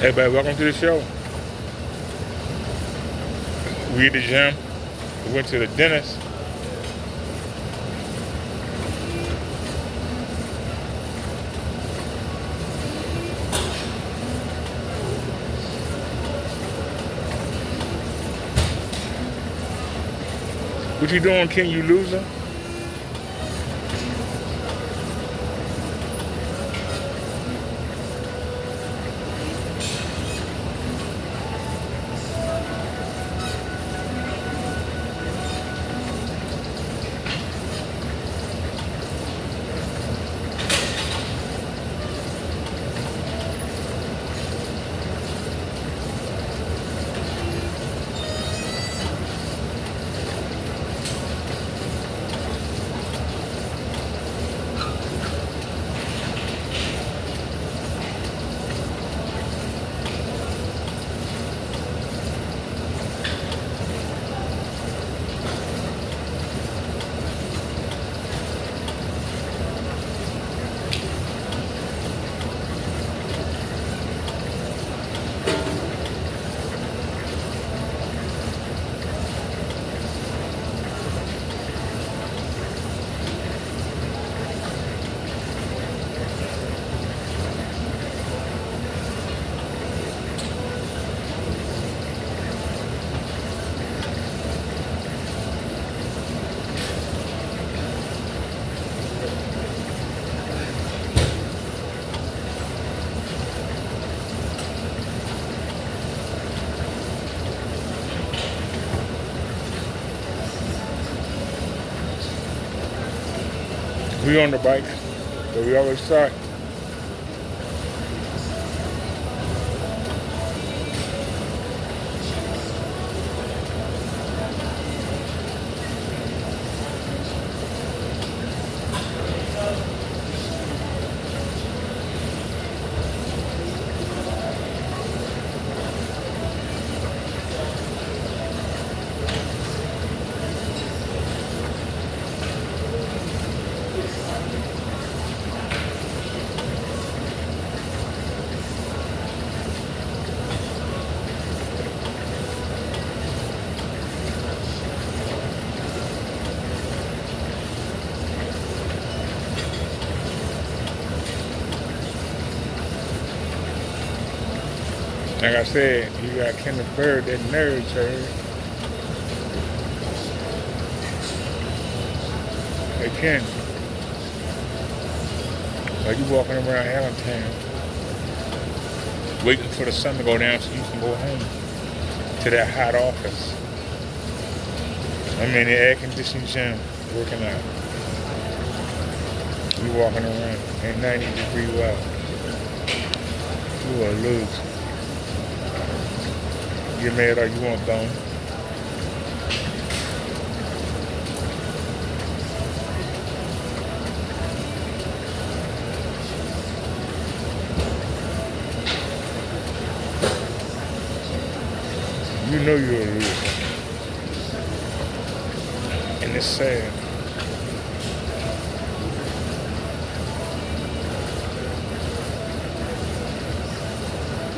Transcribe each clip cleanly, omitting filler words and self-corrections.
Everybody, welcome to the show. We at the gym. We went to the dentist. What you doing, Ken, you loser? We on the bike, but we always start. Like I said, you got Kenneth Bird, that nerd turd. Hey Ken, are you walking around Allentown waiting for the sun to go down so you can go home to that hot office? I'm in the air-conditioned gym working out. You walking around at 90-degree weather. You a loser. Get mad all you want, don't. You know you're a loser. And it's sad.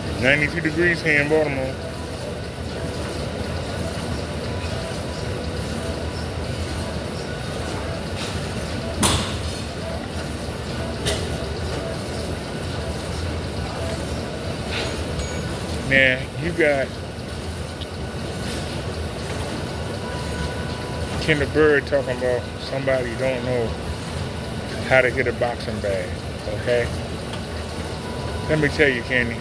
It's 92 degrees here in Baltimore. Now, you got Kenneth Bird talking about somebody who don't know how to hit a boxing bag, okay? Let me tell you, Kenny,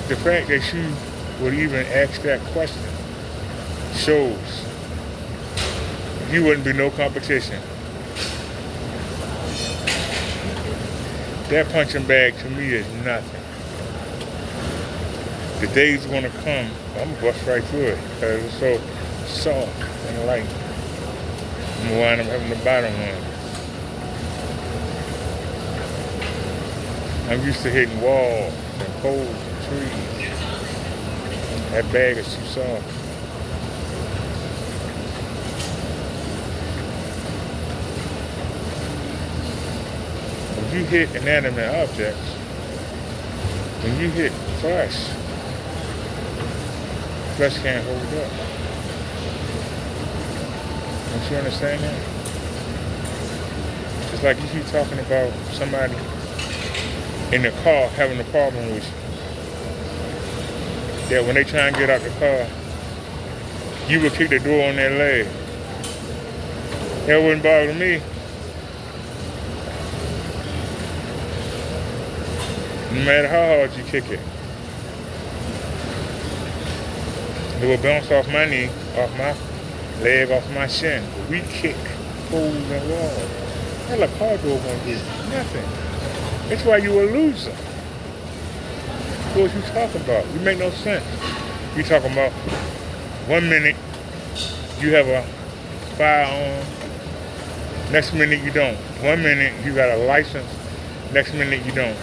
the fact that you would even ask that question shows you wouldn't be no competition. That punching bag to me is nothing. The day's gonna come, I'm gonna bust right through it because it's so soft and light. I'm gonna wind up having the bottom one. I'm used to hitting walls and poles and trees. That bag is too soft. If you hit inanimate objects, When you hit flush can't hold up. Don't you understand that? It's like you keep talking about somebody in the car having a problem with you. That when they try and get out the car, you will kick the door on their leg. That wouldn't bother me. No matter how hard you kick it. It will bounce off my knee, off my leg, off my shin. But we kick holes and walls. Hell, a car door won't do nothing. That's why you a loser. What you talking about? You make no sense. You talking about 1 minute you have a firearm, next minute you don't. 1 minute you got a license, next minute you don't.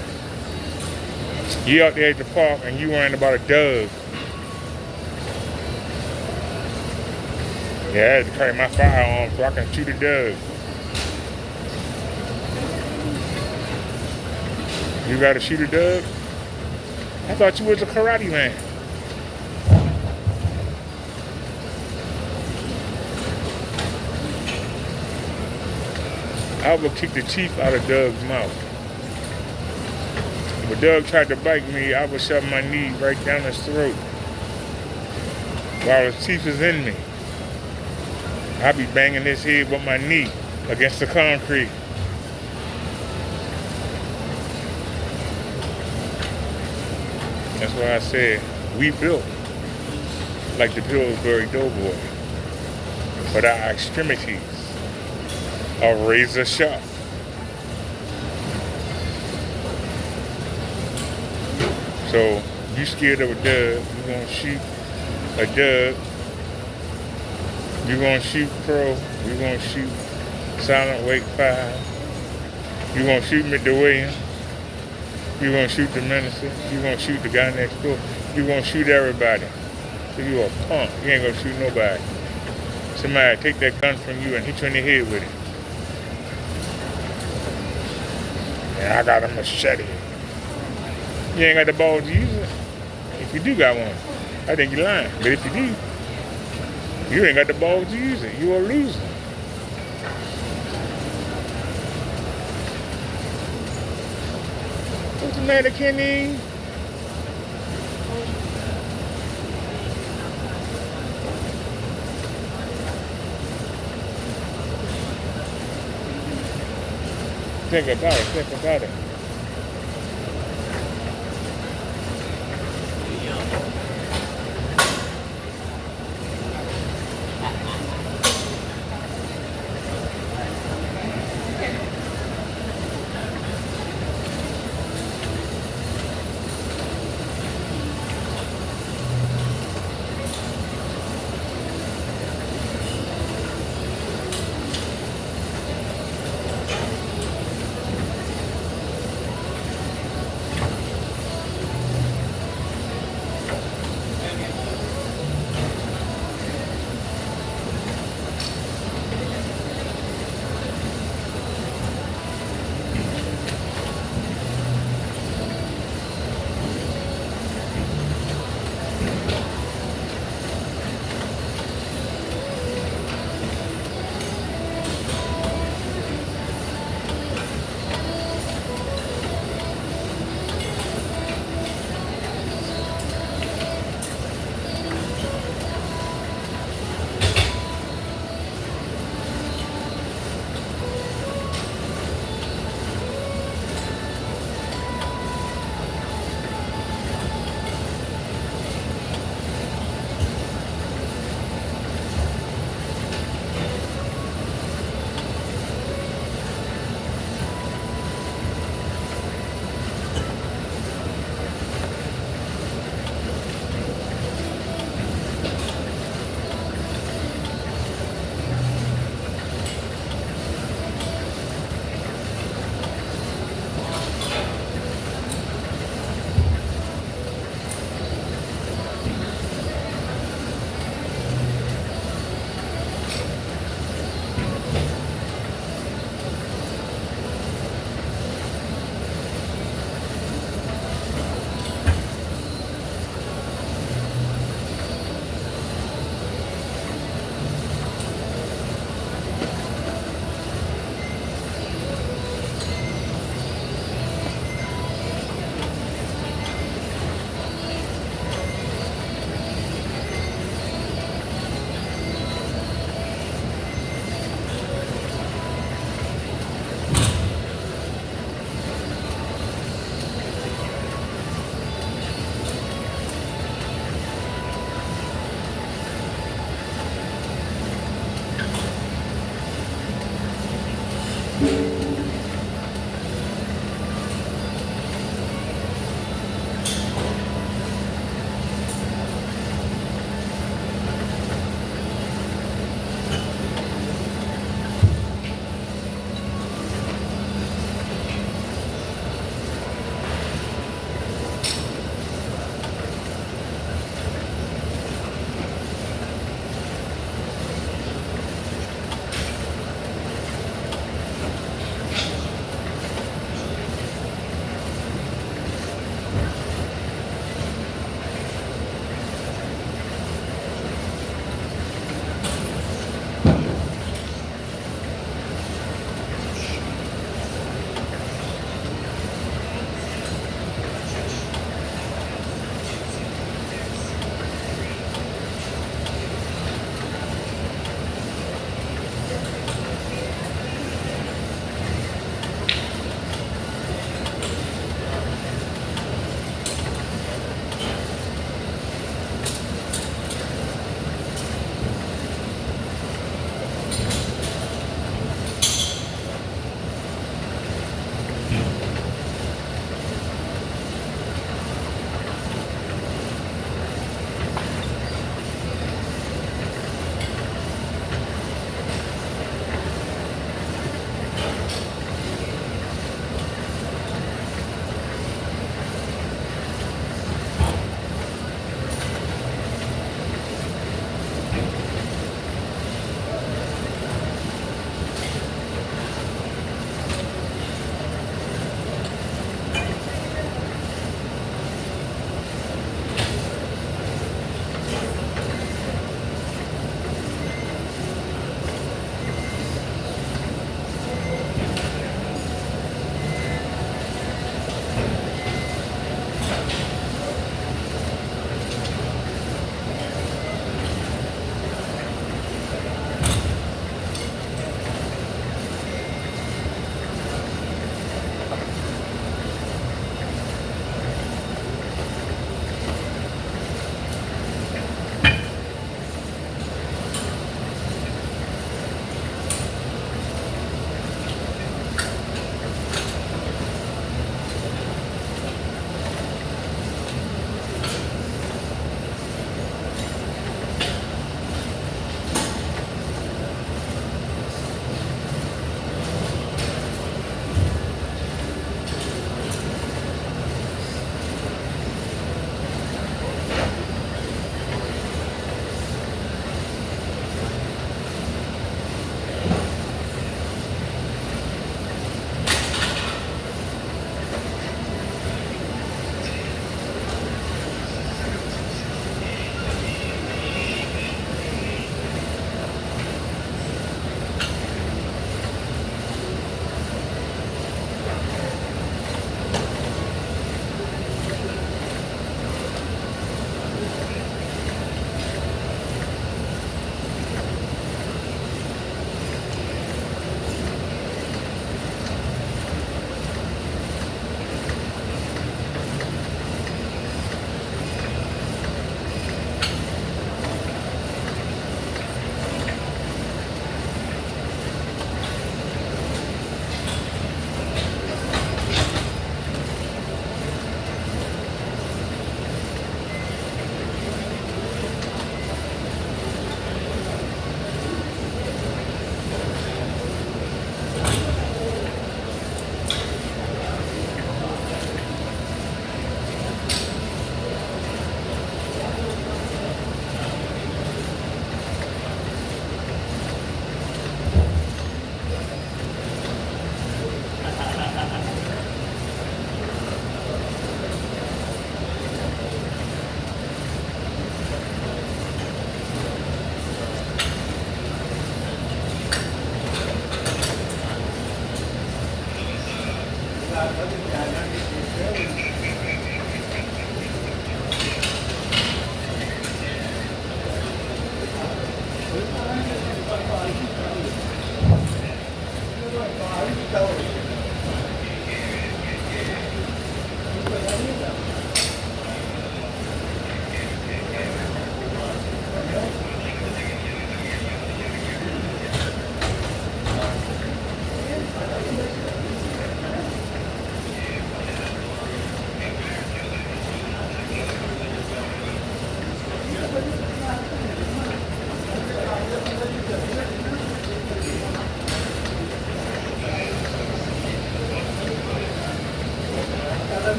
You out there at the park and you worrying about a dove. Yeah, I had to carry my firearm so I can shoot a dove. You gotta shoot a dove? I thought you was a karate man. I would kick the teeth out of Doug's mouth. If Doug tried to bite me, I would shove my knee right down his throat while his teeth is in me. I'd be banging his head with my knee against the concrete. That's why I said we built like the Pillsbury Doughboy, but our extremities are razor sharp. So you scared of a dove, you're gonna shoot a dove, you're gonna shoot Pro, you're gonna shoot Silent Wake 5, you're gonna shoot Mr. Williams, you're gonna shoot the minister, you're gonna shoot the guy next door, you're gonna shoot everybody. So you a punk, you ain't gonna shoot nobody. Somebody take that gun from you and hit you in the head with it. And I got a machete. You ain't got the balls to use it. If you do got one, I think you're lying. But if you do, you ain't got the balls to use it. You're a loser. What's the matter, Kenny? Think about it, think about it.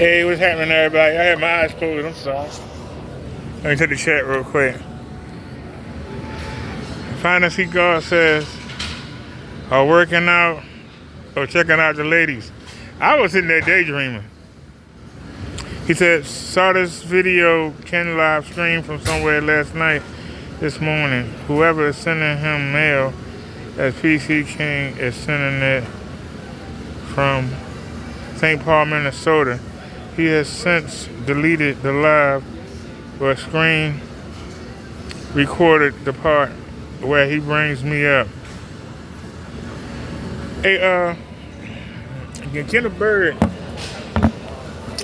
Hey, what's happening, everybody? I had my eyes closed. I'm sorry. Let me take the chat real quick. Fantasy God says, are working out or checking out the ladies. I was sitting there daydreaming. He said, saw this video Ken live stream from somewhere last night, this morning. Whoever is sending him mail as PC King is sending it from St. Paul, Minnesota. He has since deleted the live but screen recorded the part where he brings me up. Hey, Kenneth Bird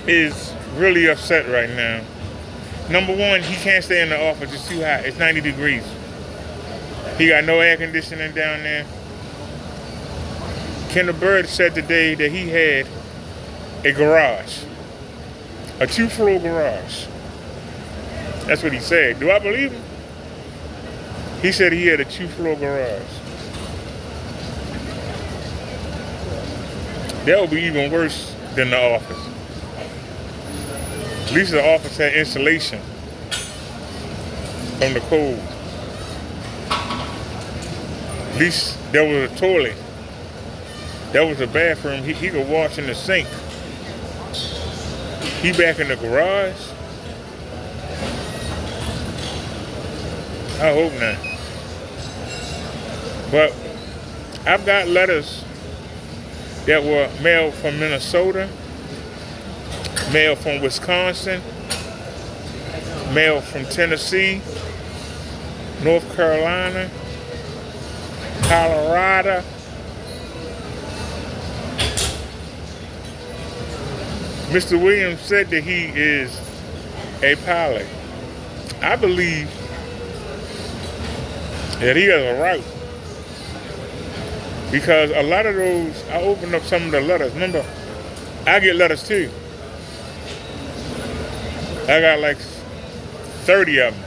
is really upset right now. Number one, he can't stay in the office. It's too hot. It's 90 degrees. He got no air conditioning down there. Kenneth Bird said today that he had a garage, a 2-floor garage. That's what he said. Do I believe him? He said he had a 2-floor garage. That would be even worse than the office. At least the office had insulation from the cold. At least there was a toilet. There was a bathroom. He could wash in the sink. He back in the garage? I hope not. But I've got letters that were mailed from Minnesota, mailed from Wisconsin, mailed from Tennessee, North Carolina, Colorado, Mr. Williams said that he is a pilot. I believe that he has a right, because a lot of those, I opened up some of the letters. Remember, I get letters too. I got like 30 of them.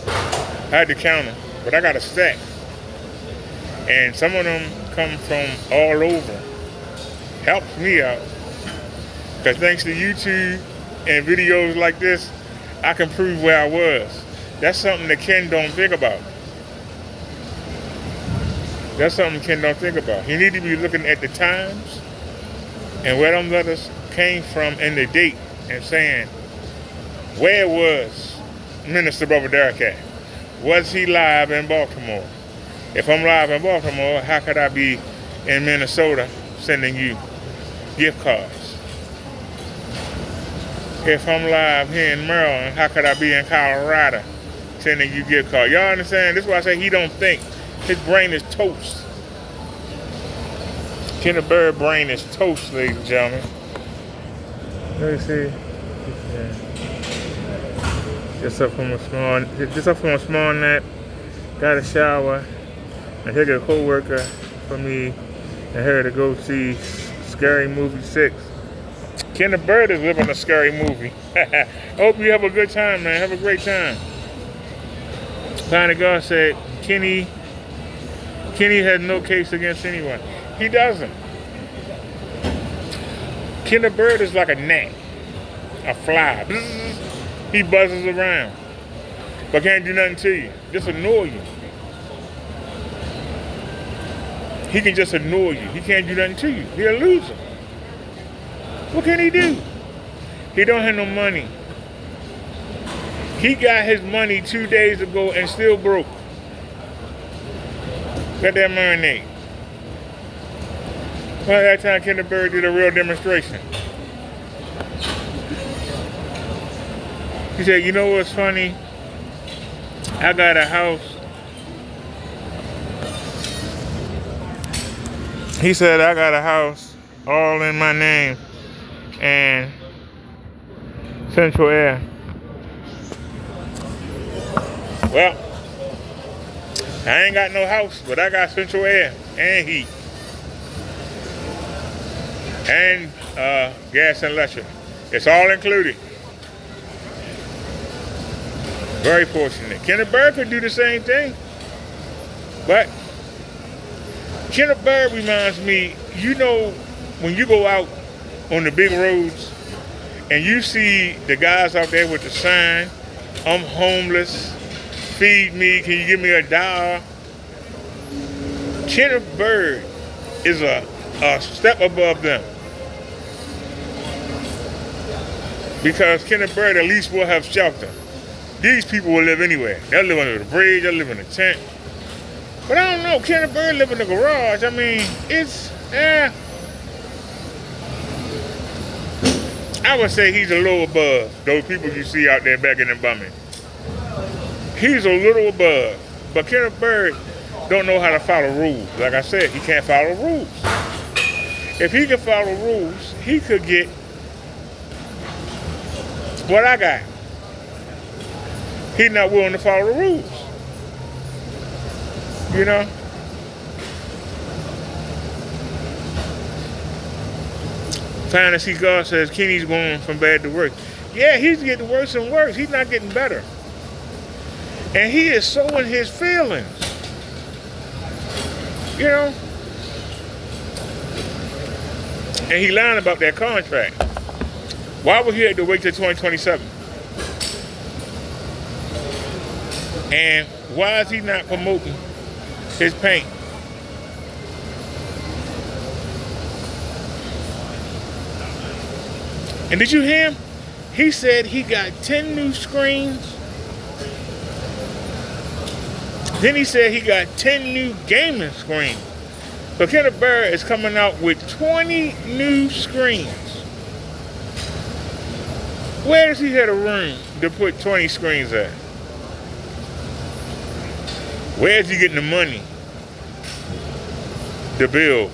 I had to count them, but I got a stack. And some of them come from all over. Helps me out. Because thanks to YouTube and videos like this, I can prove where I was. That's something that Ken don't think about. That's something Ken don't think about. He need to be looking at the times and where them letters came from and the date and saying, where was Minister Brother Derek at? Was he live in Baltimore? If I'm live in Baltimore, how could I be in Minnesota sending you gift cards? If I'm live here in Maryland, how could I be in Colorado sending you gift cards? Y'all understand? This is why I say he don't think. His brain is toast. Kenneth Bird brain is toast, ladies and gentlemen. Let me see. Yeah. Just up from a small nap. Got a shower. I took a co-worker for me and her to go see Scary Movie 6. Kenneth Bird is living a scary movie. I hope you have a good time, man. Have a great time. Planet God said Kenny has no case against anyone. He doesn't. Kenneth Bird is like a gnat, a fly. He buzzes around, but can't do nothing to you. Just annoy you. He can just annoy you. He can't do nothing to you. He's a loser. What can he do? He don't have no money. He got his money 2 days ago and still broke. Let that marinate. Well, that time Kenneth Bird did a real demonstration. He said, you know what's funny? I got a house. He said, I got a house all in my name and Central Air. Well, I ain't got no house, but I got Central Air and heat. And gas and electric. It's all included. Very fortunate. Kenneth Bird could do the same thing. But Kenneth Bird reminds me, you know, when you go out on the big roads and you see the guys out there with the sign, I'm homeless, feed me, can you give me $1? Kenneth Bird is a step above them. Because Kenneth Bird at least will have shelter. These people will live anywhere. They'll live under the bridge, they'll live in a tent. But I don't know, Kenneth Bird live in the garage. I mean, it's, I would say he's a little above those people you see out there begging and bumming. He's a little above. But Kenneth Bird don't know how to follow rules. Like I said, he can't follow rules. If he could follow rules, he could get what I got. He's not willing to follow the rules. You know? Fantasy God says Kenny's going from bad to worse. Yeah, he's getting worse and worse. He's not getting better. And he is so in his feelings. You know? And he lying about that contract. Why would he have to wait till 2027? And why is he not promoting his paint? And did you hear him? He said he got 10 new screens. Then he said he got 10 new gaming screens. So Kenneth Bird is coming out with 20 new screens. Where does he have a room to put 20 screens at? Where is he getting the money to build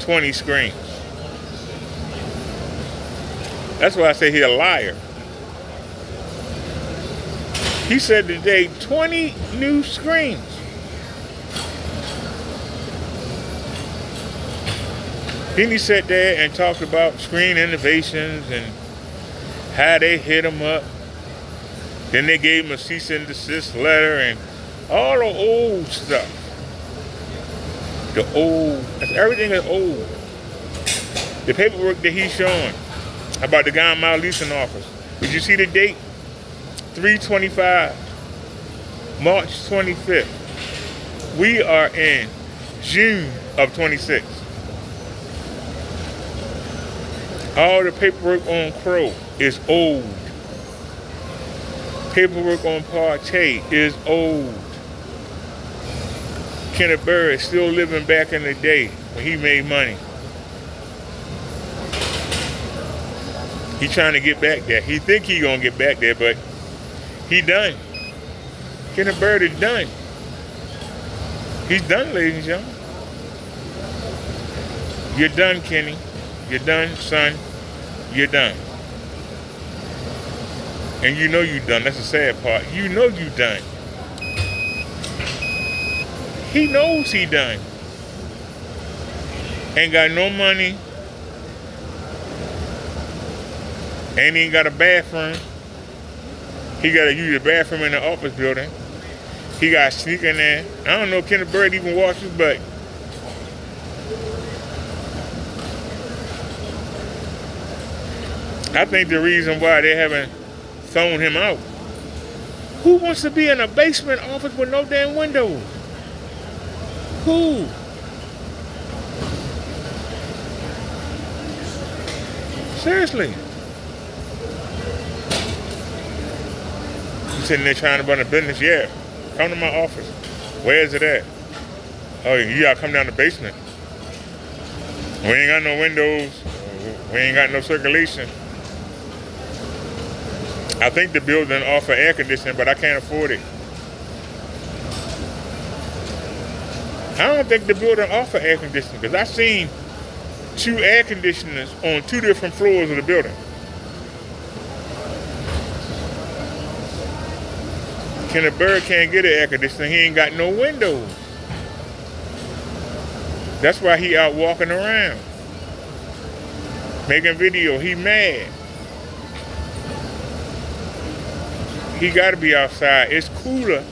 20 screens? That's why I say he's a liar. He said today 20 new screens. Then he sat there and talked about screen innovations and how they hit him up. Then they gave him a cease and desist letter and all the old stuff. The old, everything is old. The paperwork that he's showing about the guy in my leasing office. Did you see the date? 3/25, March 25th. We are in June of 26. All the paperwork on Crow is old. Paperwork on Partey is old. Kenneth Bird is still living back in the day when he made money. He trying to get back there. He think he gonna get back there, but he done. Kenneth Bird is done. He's done, ladies and gentlemen. You're done, Kenny. You're done, son. You're done. And you know you done. That's the sad part. You know you done. He knows he done. Ain't got no money. Ain't even got a bathroom. He got to use the bathroom in the office building. He got to sneak in there. I don't know if Kenneth Bird even washed his butt. I think the reason why they haven't thrown him out. Who wants to be in a basement office with no damn windows? Who? Seriously. You sitting there trying to run a business? Yeah. Come to my office. Where is it at? Oh, you gotta come down the basement. We ain't got no windows. We ain't got no circulation. I think the building offer air conditioning, but I can't afford it. I don't think the building offer air conditioning because I've seen 2 air conditioners on 2 different floors of the building. Kenneth Bird can't get an air conditioner. He ain't got no windows. That's why he out walking around, making video. He mad. He got to be outside. It's cooler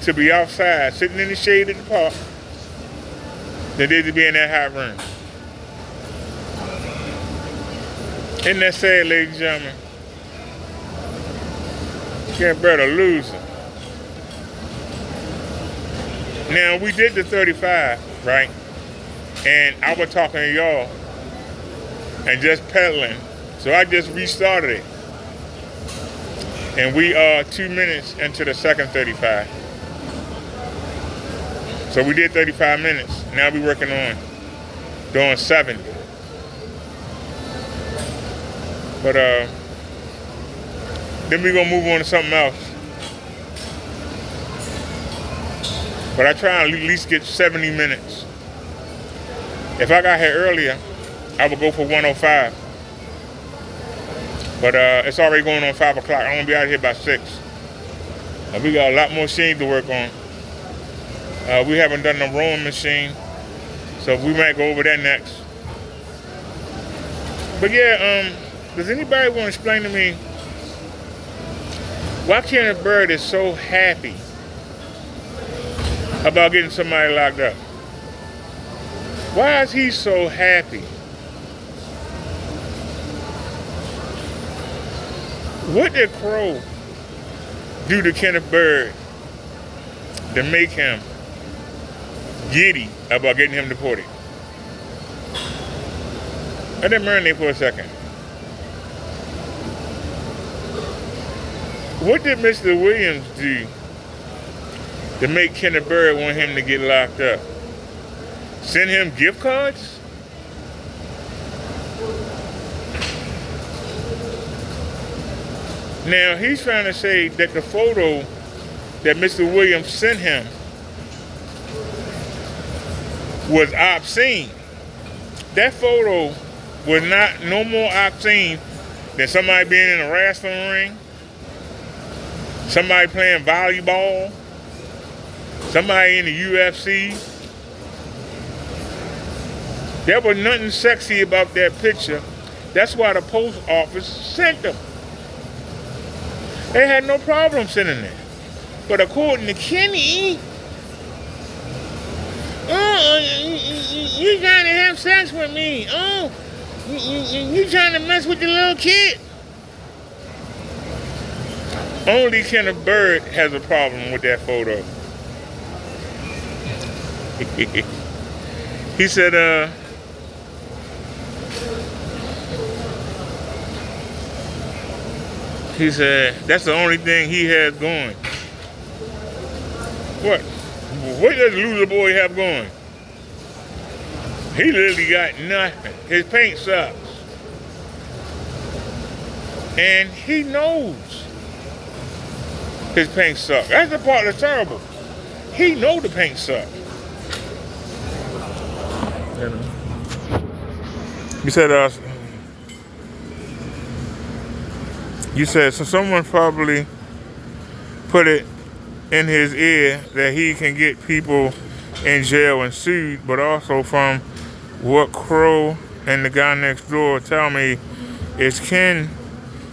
to be outside, sitting in the shade of the park, than it is to be in that hot room. Isn't that sad, ladies and gentlemen? Kenneth Bird a loser. Now, we did the 35, right? And I was talking to y'all and just pedaling. So I just restarted it. And we are 2 minutes into the second 35. So we did 35 minutes. Now we're working on doing 70. But then we're gonna move on to something else. But I try to at least get 70 minutes. If I got here earlier, I would go for 105. But it's already going on 5 o'clock. I'm gonna be out here by 6. We got a lot more machines to work on. We haven't done the rowing machine, so we might go over that next. But yeah, does anybody want to explain to me why Kenneth Bird is so happy about getting somebody locked up? Why is he so happy? What did Crow do to Kenneth Bird to make him giddy about getting him deported? Let that marinate for a second. What did Mr. Williams do to make Kenneth Bird want him to get locked up? Send him gift cards? Now, he's trying to say that the photo that Mr. Williams sent him was obscene. That photo was not no more obscene than somebody being in a wrestling ring, somebody playing volleyball, somebody in the UFC. There was nothing sexy about that picture. That's why the post office sent them. They had no problem sending it. But according to Kenny, you trying to have sex with me. Oh, you trying to mess with the little kid. Only Kenneth Bird has a problem with that photo. He said, that's the only thing he has going. What does Loser Boy have going? He literally got nothing. His paint sucks. And he knows his paint sucks. That's the part that's terrible. He knows the paint sucks. You said, so someone probably put it in his ear that he can get people in jail and sued, but also from what Crow and the guy next door tell me is Ken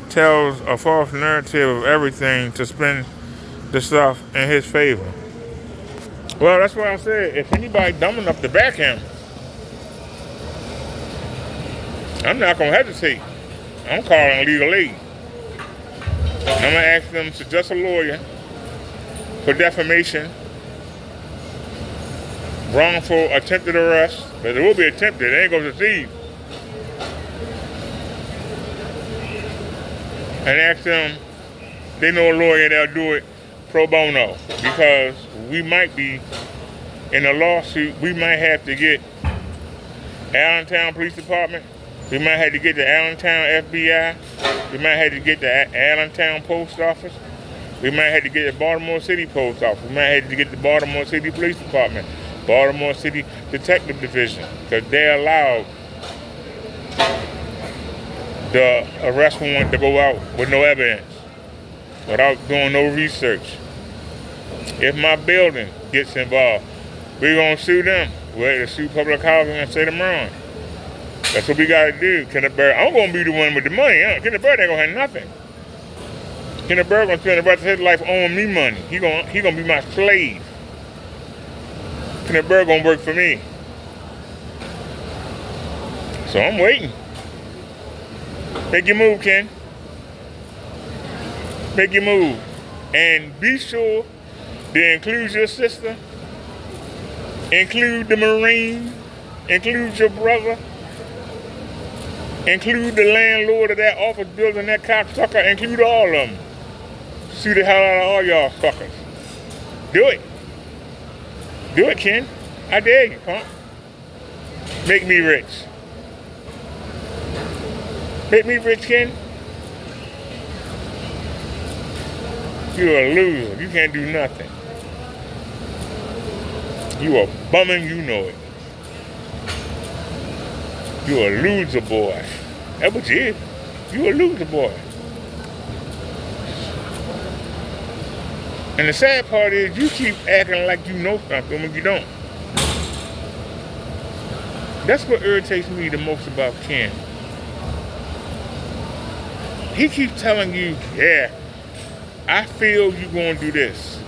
tells a false narrative of everything to spin the stuff in his favor. Well, that's why I said, if anybody dumb enough to back him, I'm not going to hesitate. I'm calling legal aid. I'm going to ask them to suggest a lawyer for defamation, wrongful attempted arrest, but it will be attempted, it ain't going to succeed. And ask them, they know a lawyer that'll do it pro bono, because we might be in a lawsuit. We might have to get Allentown Police Department. We might have to get the Allentown FBI. We might have to get the Allentown Post Office. We might have to get the Baltimore City Post Office. We might have to get the Baltimore City Police Department, Baltimore City Detective Division, because they allowed the arrest warrant to go out with no evidence, without doing no research. If my building gets involved, we're going to sue them. We're going to sue public housing and say them wrong. That's what we got to do. Kenneth Bird, I'm going to be the one with the money. Kenneth Bird ain't going to have nothing. Kenneth Bird going to spend the rest of his life owing me money. He going to be my slave. Kenneth Bird going to work for me. So I'm waiting. Make your move, Ken. Make your move. And be sure to include your sister, include the Marine, include your brother, include the landlord of that office building, that cocksucker, include all of them. Sue the hell out of all y'all suckers. Do it. Do it, Ken. I dare you, punk. Make me rich. Make me rich, Ken. You're a loser. You can't do nothing. You a bumming, you know it. You a loser boy. That's what you is. You a loser boy. And the sad part is you keep acting like you know something when you don't. That's what irritates me the most about Ken. He keeps telling you, yeah, I feel you're going to do this.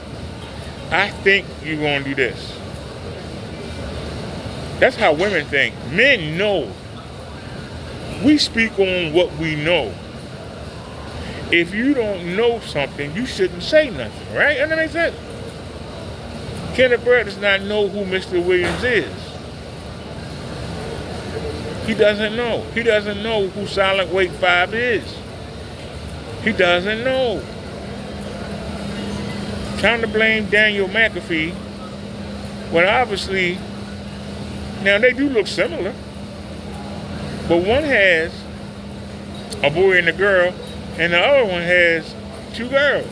I think you're going to do this. That's how women think. Men know. We speak on what we know. If you don't know something, you shouldn't say nothing, right? Doesn't that make sense? Kenneth Bird does not know who Mr. Williams is. He doesn't know. He doesn't know who Silent Wake 5 is. He doesn't know. Trying to blame Daniel McAfee when obviously, now they do look similar, but one has a boy and a girl, and the other one has two girls.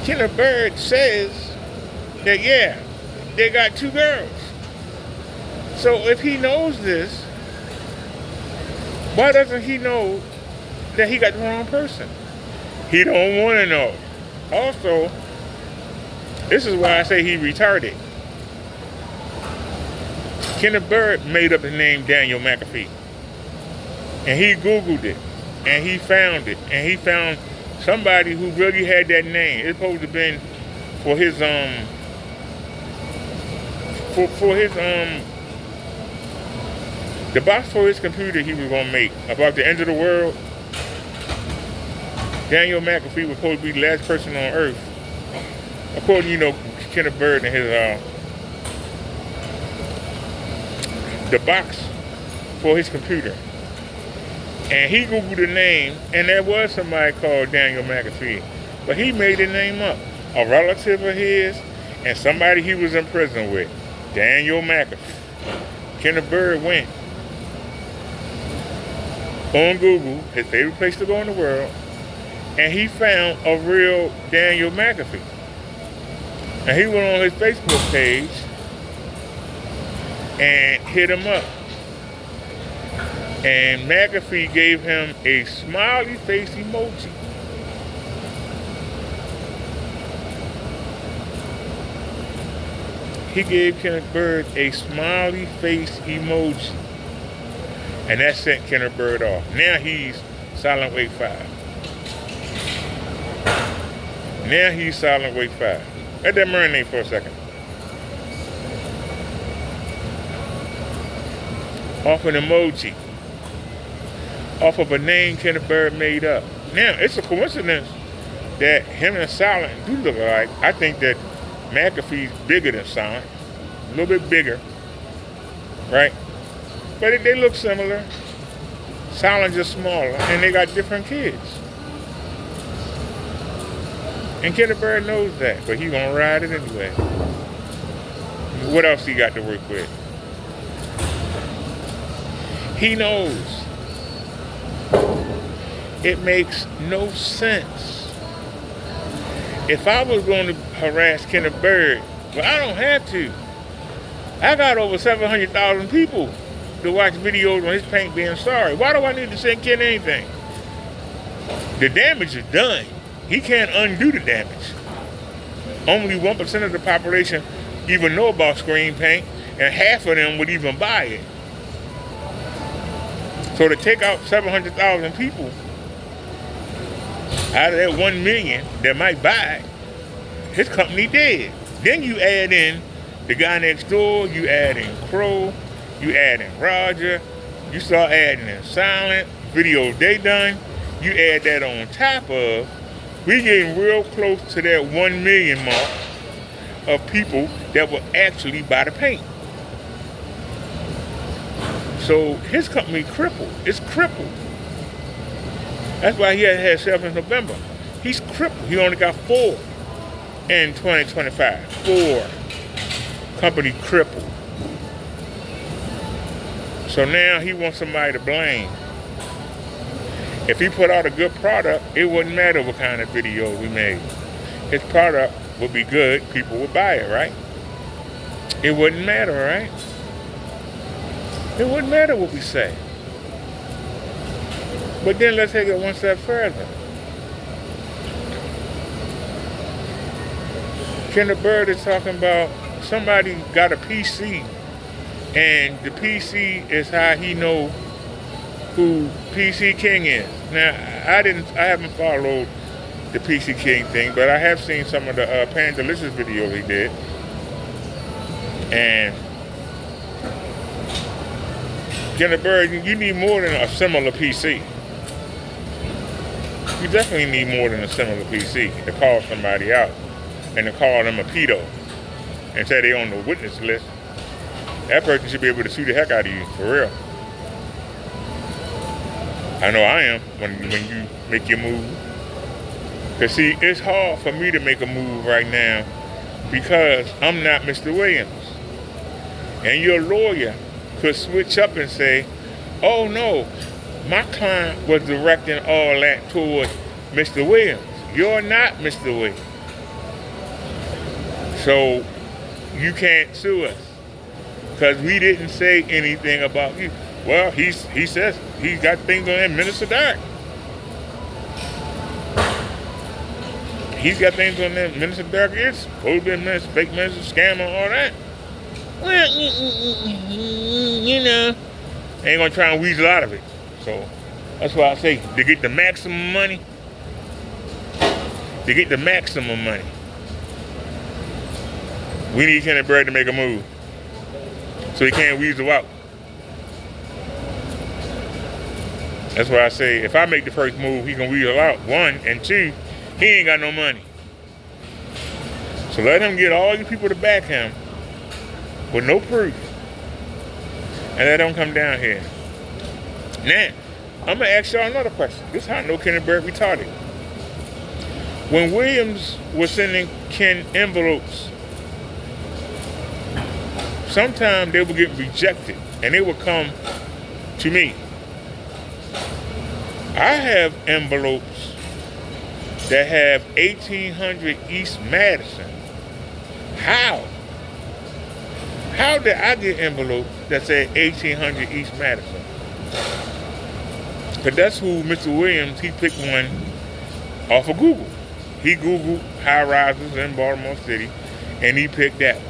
Kenneth Bird says that, yeah, they got two girls. So if he knows this, why doesn't he know that he got the wrong person? He don't want to know. Also, this is why I say he retarded. Kenneth Bird made up the name Daniel McAfee. And he Googled it. And he found it. And he found somebody who really had that name. It's supposed to have been for his the box for his computer he was gonna make about the end of the world. Daniel McAfee was supposed to be the last person on Earth, according to Kenneth Bird and his the box for his computer. And he Googled the name, and there was somebody called Daniel McAfee, but he made the name up. A relative of his and somebody he was in prison with, Daniel McAfee. Kenneth Bird went on Google, his favorite place to go in the world, and he found a real Daniel McAfee. And he went on his Facebook page and hit him up. And McAfee gave him a smiley face emoji. He gave Kenneth Bird a smiley face emoji. And that sent Kenneth Bird off. Now he's Silent Wake 5. Now he's Silent Wake 5. Let that marinate for a second. Off an emoji. Off of a name Kenneth Bird made up. Now, it's a coincidence that him and Silent do look alike. I think that McAfee's bigger than Silent. A little bit bigger. Right? But they look similar. Silent just smaller. And they got different kids. And Kenneth Bird knows that. But he's going to ride it anyway. What else he got to work with? He knows. It makes no sense. If I was going to harass Kenneth Bird, well, I don't have to. I got over 700,000 people to watch videos on his paint being sorry. Why do I need to send Ken anything? The damage is done. He can't undo the damage. Only 1% of the population even know about screen paint, and half of them would even buy it. So to take out 700,000 people out of that 1 million that might buy it, his company dead. Then you add in the guy next door, you add in Crow, You add in Roger. You start adding in silent videos they done. You add that on top of. We getting real close to that 1 million mark of people that will actually buy the paint. So his company crippled. It's crippled. That's why he hasn't had sales in November. He's crippled. He only got 4 in 2025. 4. Company crippled. So now he wants somebody to blame. If he put out a good product, it wouldn't matter what kind of video we made. His product would be good. People would buy it, right? It wouldn't matter, right? It wouldn't matter what we say. But then let's take it one step further. Kenneth Bird is talking about somebody got a PC, and the PC is how he know who PC King is. Now, I haven't followed the PC King thing, but I have seen some of the Pan Delicious videos he did. And Kenneth Bird, you need more than a similar PC. You definitely need more than a similar PC to call somebody out and to call them a pedo and say they on the witness list. That person should be able to sue the heck out of you, for real. I know I am when you make your move. Because see, it's hard for me to make a move right now because I'm not Mr. Williams. And your lawyer could switch up and say, oh no, my client was directing all that towards Mr. Williams. You're not Mr. Williams. So you can't sue us because we didn't say anything about you. Well, he says he's got things on him, Minister Dark. He's got things on him, Minister Dark is supposed to be a minister, fake minister, scammer, all that. Well, you know, ain't gonna try and weasel out of it. So that's why I say to get the maximum money, we need Kenneth Bird to make a move so he can't weasel out. That's why I say if I make the first move, he can weasel out. 1 and 2, he ain't got no money. So let him get all you people to back him with no proof, and let him come down here. Now, I'm gonna ask y'all another question. This is how I know Kenneth Bird retarded. When Williams was sending Ken envelopes, sometimes they would get rejected and they would come to me. I have envelopes that have 1800 East Madison. How? How did I get envelopes that said 1800 East Madison? Because that's who Mr. Williams, he picked one off of Google. He Googled high rises in Baltimore City and he picked that one.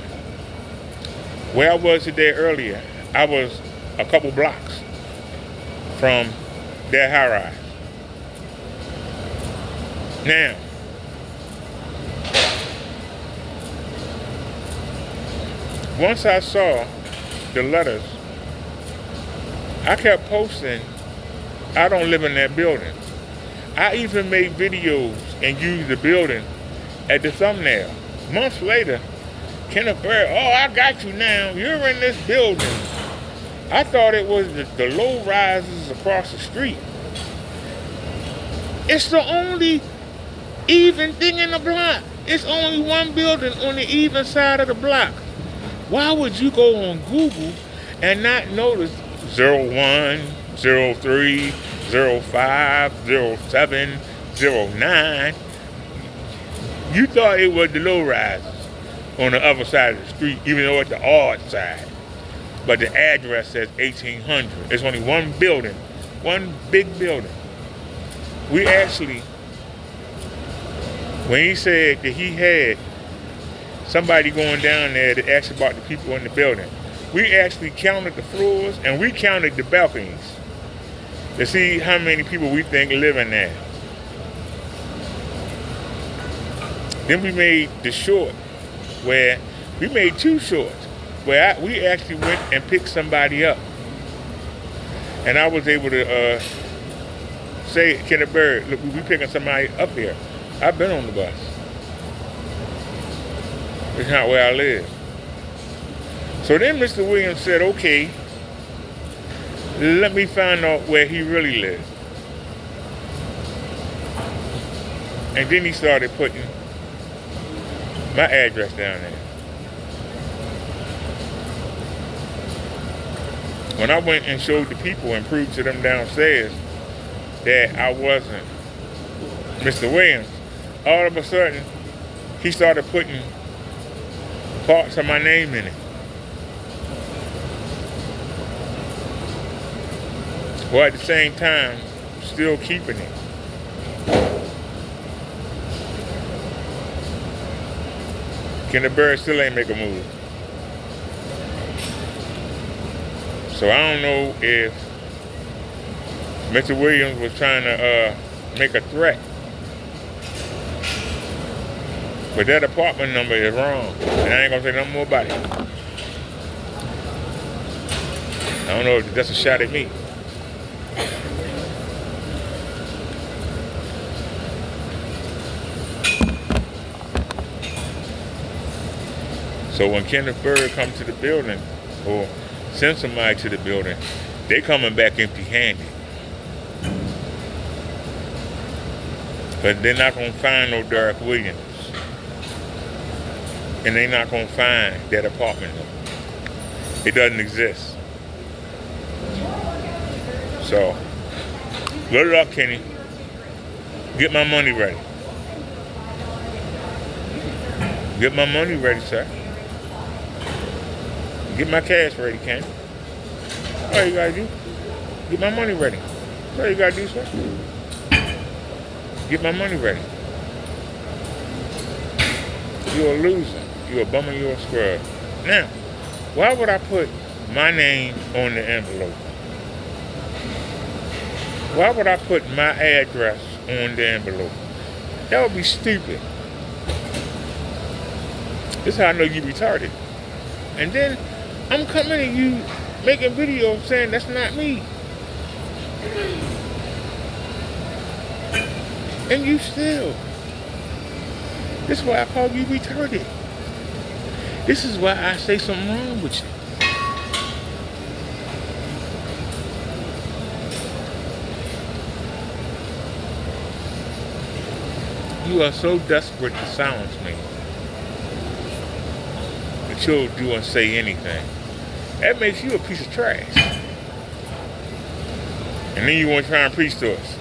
Where I was today earlier, I was a couple blocks from that high rise. Now, once I saw the letters, I kept posting, I don't live in that building. I even made videos and used the building at the thumbnail. Months later, Kenneth Bird, oh, I got you now. You're in this building. I thought it was the low rises across the street. It's the only even thing in the block. It's only one building on the even side of the block. Why would you go on Google and not notice 01, 03, 05, 07, 09? You thought it was the low rises on the other side of the street, even though it's the odd side. But the address says 1800. It's only one building, one big building. We actually, when he said that he had somebody going down there to ask about the people in the building, we actually counted the floors and we counted the balconies to see how many people we think live in there. Then we made the short, where we made 2 shorts, Well, we actually went and picked somebody up. And I was able to say, Kenneth Bird, look, we picking somebody up here. I've been on the bus. It's not where I live. So then Mr. Williams said, okay, let me find out where he really lives. And then he started putting my address down there. When I went and showed the people and proved to them downstairs that I wasn't Mr. Williams, all of a sudden, he started putting parts of my name in it. While at the same time, still keeping it. Kenneth Bird still ain't make a move. So I don't know if Mr. Williams was trying to make a threat. But that apartment number is wrong. And I ain't gonna say nothing more about it. I don't know if that's a shot at me. So when Kenneth Bird comes to the building, or send somebody to the building, they coming back empty-handed. But they're not gonna find no Derek Williams. And they're not gonna find that apartment number. It doesn't exist. So, good luck, Kenny. Get my money ready. Get my money ready, sir. Get my cash ready, Kenny. All you gotta do, get my money ready. That's all you gotta do, sir. Get my money ready. You're a loser. You're a bummer, you're a scrub. Now, why would I put my name on the envelope? Why would I put my address on the envelope? That would be stupid. This is how I know you retarded. And then I'm coming to you making videos saying that's not me. And you still. This is why I call you retarded. This is why I say something wrong with you. You are so desperate to silence me that you'll do and say anything. That makes you a piece of trash. And then you want to try and preach to us.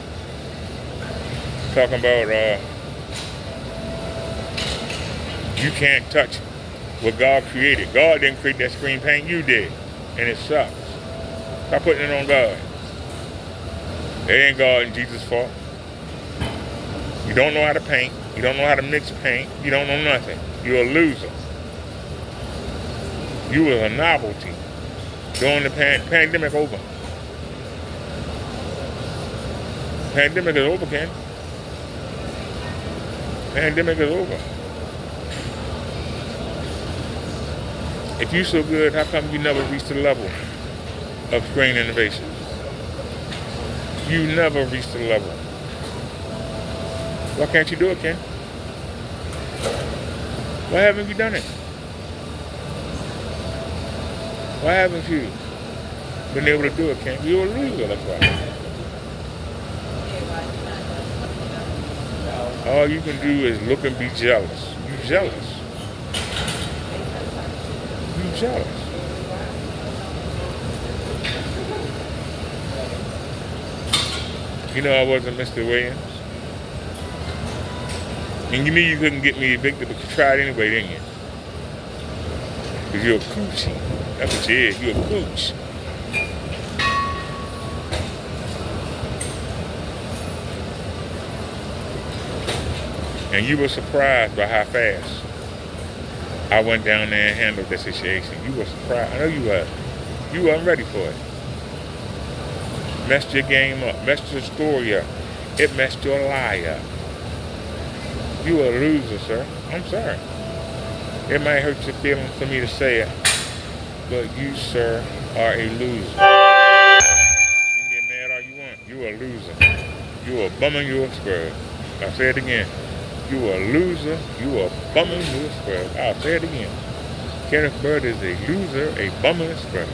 Talking about you can't touch what God created. God didn't create that screen paint, you did. And it sucks. Stop putting it on God. It ain't God and Jesus' fault. You don't know how to paint. You don't know how to mix paint. You don't know nothing. You're a loser. You was a novelty during the pandemic over. Pandemic is over, Ken. Pandemic is over. If you so good, how come you never reached the level of screen innovation? You never reached the level. Why can't you do it, Ken? Why haven't you done it? Why haven't you been able to do it, Ken? You're a loser, that's why. All you can do is look and be jealous. You jealous. You jealous. You know I wasn't Mr. Williams. And you knew you couldn't get me evicted, but you tried anyway, didn't you? Because you're a coochie. That's what you is. You're a cooch. And you were surprised by how fast I went down there and handled the situation. You were surprised. I know you were. You weren't ready for it. Messed your game up. Messed your story up. It messed your lie up. You are a loser, sir. I'm sorry. It might hurt your feelings for me to say it. but you, sir, are a loser. You can get mad all you want. You a loser. You a bummer, you a scrub. I'll say it again. You a loser, you a bummer, you a scrub. I'll say it again. Kenneth Bird is a loser, a bummer, a scrub.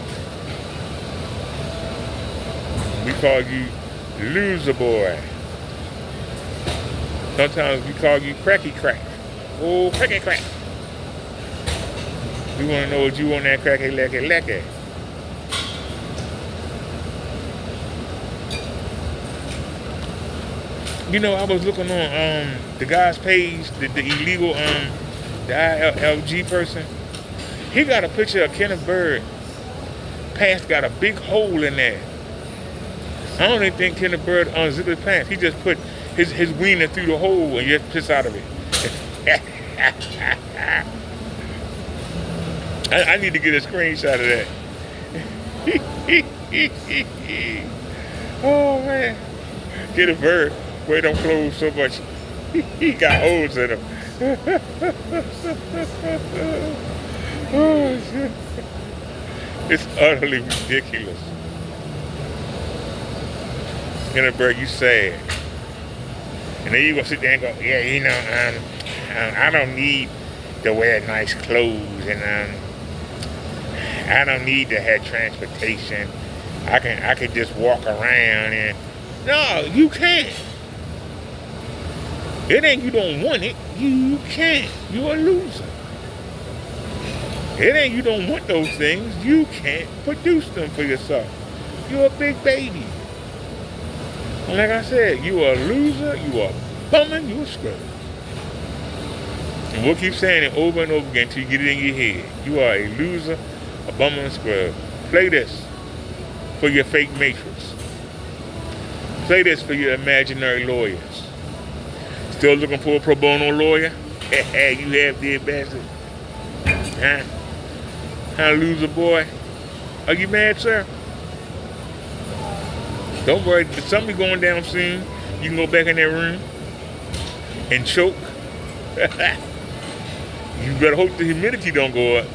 We call you loser boy. Sometimes we call you cracky crack. Oh, cracky crack. We want to know what you want that cracky lecky lecky. You know, I was looking on the guy's page, the illegal the ILG person. He got a picture of Kenneth Bird. Pants got a big hole in there. I don't even think Kenneth Bird unzipped his pants. He just put his wiener through the hole and just piss out of it. I need to get a screenshot of that. Oh man, Kenneth Bird wear them clothes so much. He got holes in them. Oh, shit. It's utterly ridiculous. Kenneth Bird, you sad. And then you gonna sit there and go, yeah, you know, I don't need to wear nice clothes, and I don't need to have transportation. I can just walk around and no, you can't. It ain't you don't want it, you can't. You're a loser. It ain't you don't want those things, you can't produce them for yourself. You're a big baby. And like I said, you are a loser, you are a bummer, you a scrub. And we'll keep saying it over and over again until you get it in your head. You are a loser, a bummer, and a scrub. Play this for your fake matrix. Play this for your imaginary lawyers. Still looking for a pro bono lawyer? You have the bastard. Huh? Huh, loser boy? Are you mad, sir? Don't worry, something going down soon. You can go back in that room and choke. You better hope the humidity don't go up.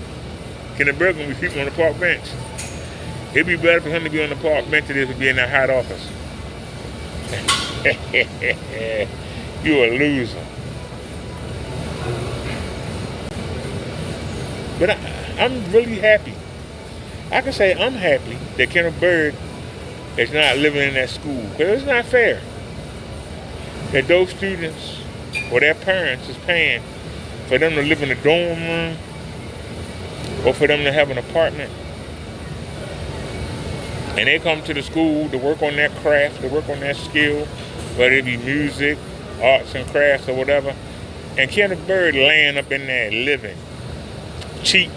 Kenneth Bird gonna be sleeping on the park bench. It'd be better for him to be on the park bench than it is to be in that hot office. You're a loser. But I'm really happy. I can say I'm happy that Kenneth Bird is not living in that school. Because it's not fair that those students or their parents is paying for them to live in a dorm room or for them to have an apartment. And they come to the school to work on their craft, to work on their skill, whether it be music, arts and crafts or whatever. And Kenneth Bird laying up in there living cheap,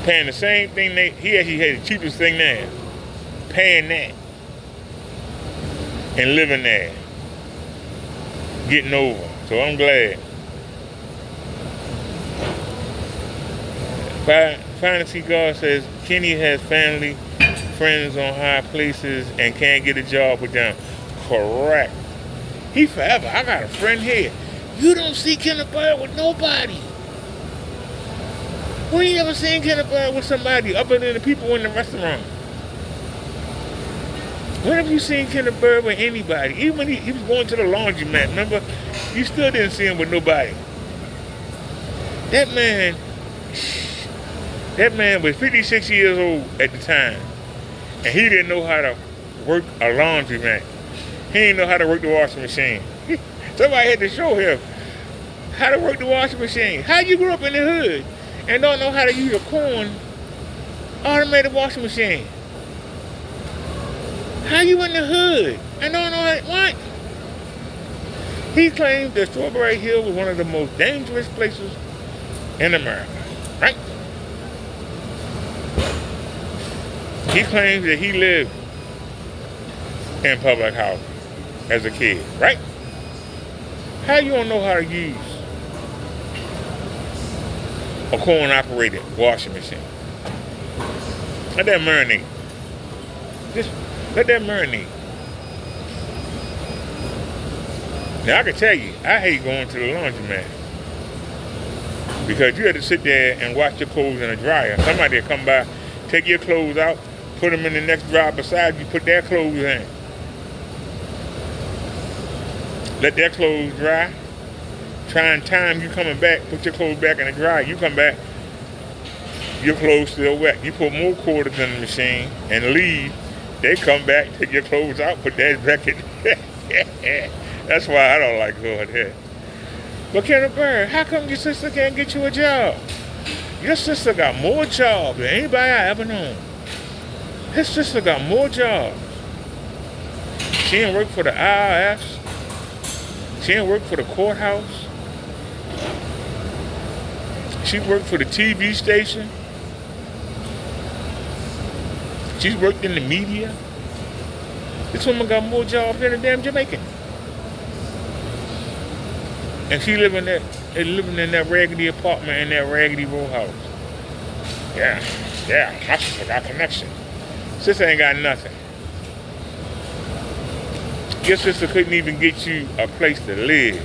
paying the same thing he actually had the cheapest thing there, paying that and living there, getting over. So I'm glad. Fantasy God says Kenny has family, friends on high places and can't get a job with them. Correct. He forever. I got a friend here. You don't see Kenneth Bird with nobody. When you ever seen Kenneth Bird with somebody other than the people in the restaurant? When have you seen Kenneth Bird with anybody? Even when he was going to the laundromat, remember? You still didn't see him with nobody. That man was 56 years old at the time, and he didn't know how to work a laundromat. He didn't know how to work the washing machine. Somebody had to show him how to work the washing machine. How you grew up in the hood and don't know how to use a corn automated washing machine? How you in the hood and don't know how, what? He claimed that Strawberry Hill was one of the most dangerous places in America, right? He claims that he lived in public housing as a kid, right? How you don't know how to use a coin-operated washing machine? Let that marinate. Just let that marinate. Now I can tell you, I hate going to the laundromat. Because you had to sit there and wash your clothes in a dryer. Somebody will come by, take your clothes out, put them in the next dryer beside you, put their clothes in. Let their clothes dry. Try and time you coming back, put your clothes back in the dryer. You come back, your clothes still wet. You put more quarters in the machine and leave. They come back, take your clothes out, put theirs back in. That's why I don't like going there. But Kenneth Bird, how come your sister can't get you a job? Your sister got more jobs than anybody I ever known. His sister got more jobs. She didn't work for the IRS. She didn't work for the courthouse. She worked for the TV station. She's worked in the media. This woman got more jobs than a damn Jamaican. And she living in that raggedy apartment in that raggedy row house. Yeah, my sister got connection. Sister ain't got nothing. Your sister couldn't even get you a place to live.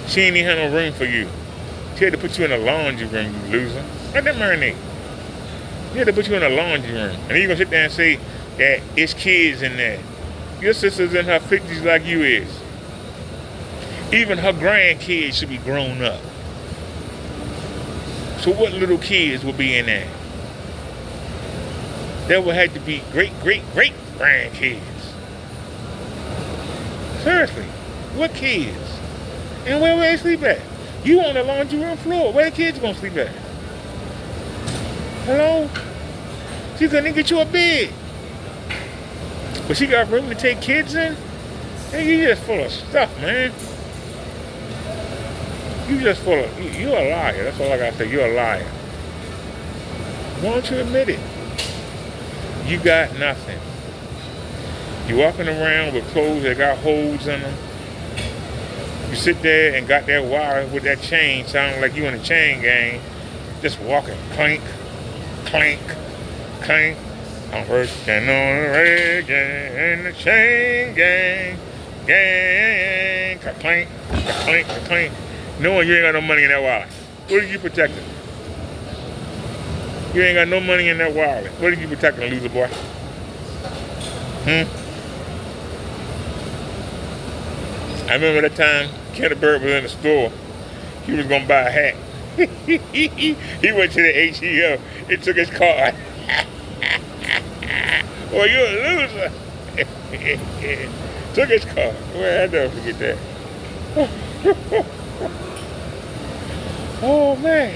She ain't even had no room for you. She had to put you in a laundry room, you loser. Let that marinate. She had to put you in a laundry room. And then you gonna sit there and say that it's kids in there. Your sister's in her 50s like you is. Even her grandkids should be grown up. So what little kids will be in there? There will have to be great grandkids. Seriously, what kids? And where they sleep at? You on the laundry room floor. Where the kids gonna sleep at? Hello? She couldn't get you a bed. But she got room to take kids in? Hey, you just full of stuff, man. You just full of, you're a liar. That's all I gotta say. You're a liar. Why don't you admit it? You got nothing. You walking around with clothes that got holes in them. You sit there and got that wire with that chain, sounding like you in a chain gang, just walking, clink, clink, clink. I'm working on the reggae and the chain gang, clink, clink, clink. Knowing you ain't got no money in that wallet. What are you protecting? You ain't got no money in that wallet. What are you protecting, loser boy? I remember that time Kenneth Bird was in the store. He was gonna buy a hat. He went to the ATM and took his card. Well, you're a loser. Took his card. Well, I never forget that. Oh man.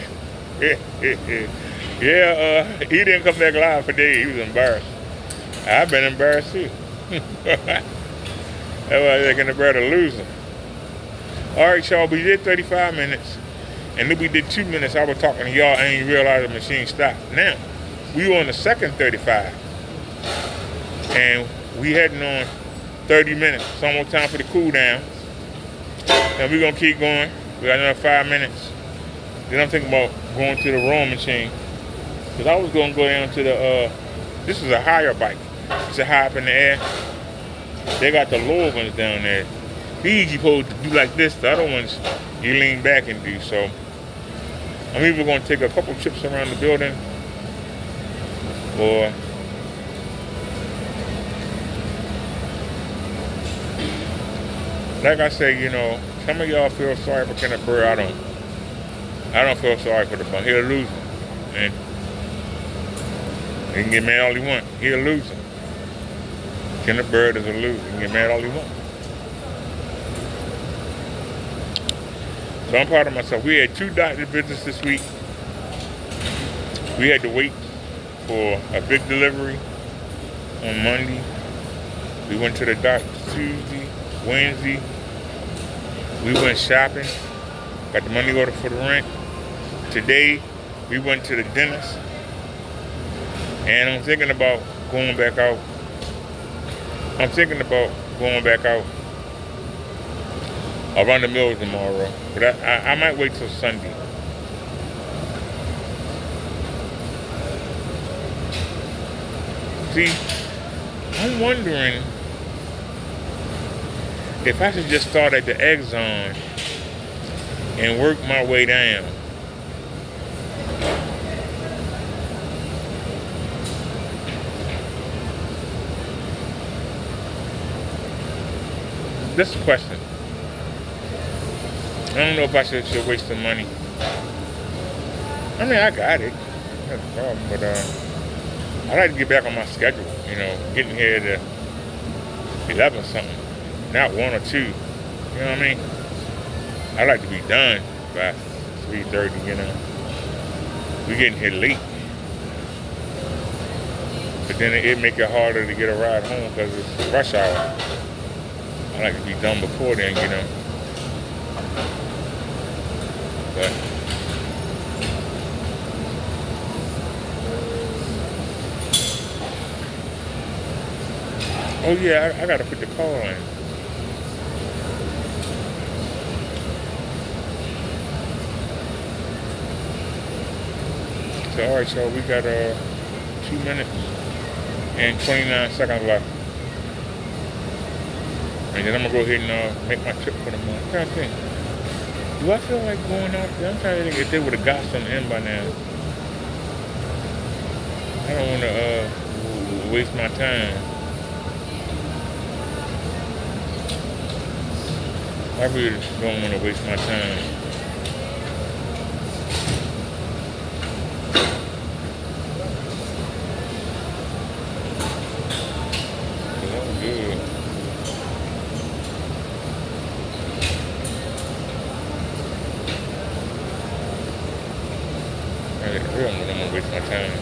Yeah, he didn't come back live for days. He was embarrassed. I've been embarrassed too. That's why they're gonna bear the loser. All right, y'all, we did 35 minutes. And then we did 2 minutes. I was talking to y'all and you realized the machine stopped. Now, we on the second 35. And we heading on 30 minutes. It's almost time for the cool down. And we're gonna keep going. We got another 5 minutes. Then I'm thinking about going to the rowing machine. Because I was gonna go down to the, this is a higher bike. It's a high up in the air. They got the lower ones down there. These you supposed to do like this. The other ones you lean back and do. So I'm either going to take a couple trips around the building or like I say, you know, some of y'all feel sorry for Kenneth Bird. I don't feel sorry for the bum. He'll lose him. And he can get mad all he wants. He'll lose him. Kenneth Bird is a loser. He can get mad all he wants. So I'm proud of myself. We had 2 doctor visits this week. We had to wait for a big delivery on Monday. We went to the doctor Tuesday, Wednesday. We went shopping. Got the money order for the rent. Today, we went to the dentist. And I'm thinking about going back out. I'll run the mills tomorrow, but I might wait till Sunday. See, I'm wondering if I should just start at the Exxon and work my way down. this is a question. I don't know if I should waste some money. I mean, I got it. That's the problem. But I like to get back on my schedule. You know, getting here at 11 something, not 1 or 2. You know what I mean? I like to be done by 3:30. You know, we getting here late. But then it make it harder to get a ride home because it's rush hour. I like to be done before then, you know. But oh yeah, I gotta put the car in. So alright, so we got 2 minutes and 29 seconds left. And then I'm gonna go ahead and make my trip for the month. I'm trying to think. Do I feel like going out there? I'm trying to think if they would have got something in by now. I don't want to waste my time. I really don't want to waste my time. Oh, good. I really don't want to waste my time.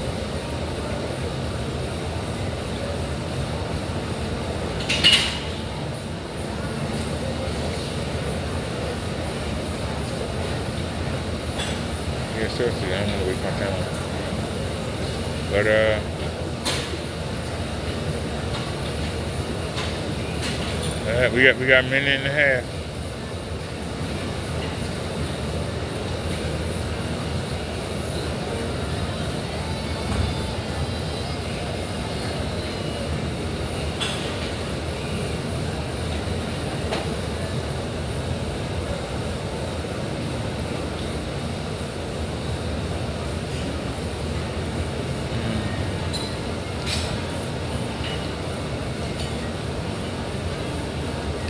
Yeah, seriously, I don't want to waste my time. But we got a minute and a half.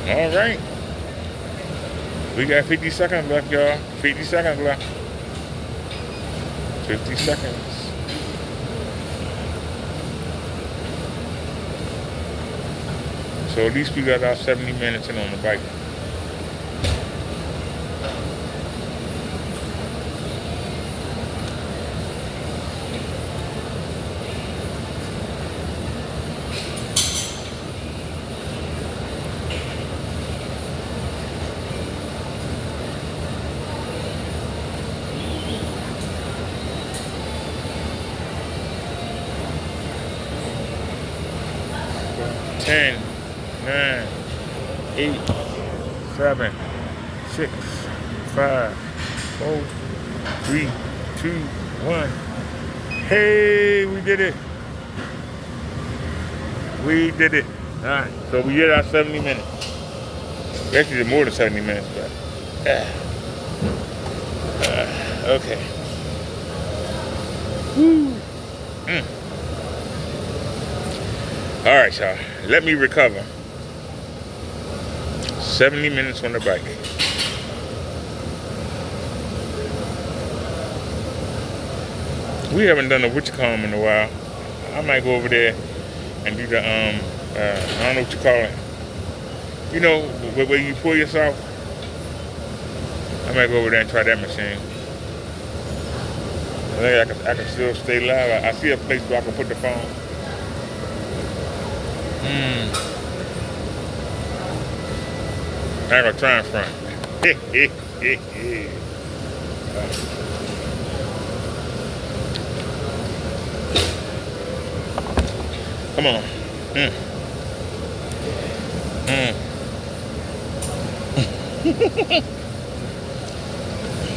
All right. We got 50 seconds left, y'all. 50 seconds left. 50 seconds. So at least we got our 70 minutes in on the bike. Ten, 9, 8, 7, 6, 5, 4, 3, 2, 1. Hey, we did it. We did it. All right, so we did our 70 minutes. We actually did more than 70 minutes, but okay. Woo. All right, y'all. Let me recover. 70 minutes on the bike. We haven't done a witch-comb in a while. I might go over there and do the I don't know what you call it. You know, where you pull yourself. I might go over there and try that machine. I think I can still stay live. I see a place where I can put the phone. I ain't gonna try in front. Come on.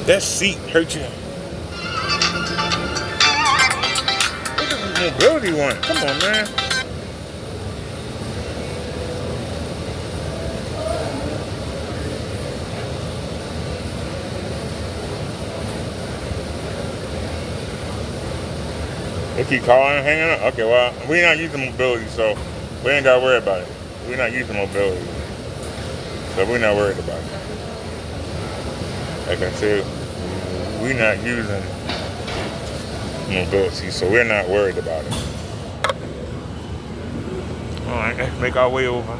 That seat hurt you. What the mobility one? Come on, man. They keep calling, hanging up. Okay, well, we're not using mobility, so we ain't gotta worry about it. We're not using mobility. So we're not worried about it. Like I said, we're not using mobility, so we're not worried about it. All right, let's make our way over.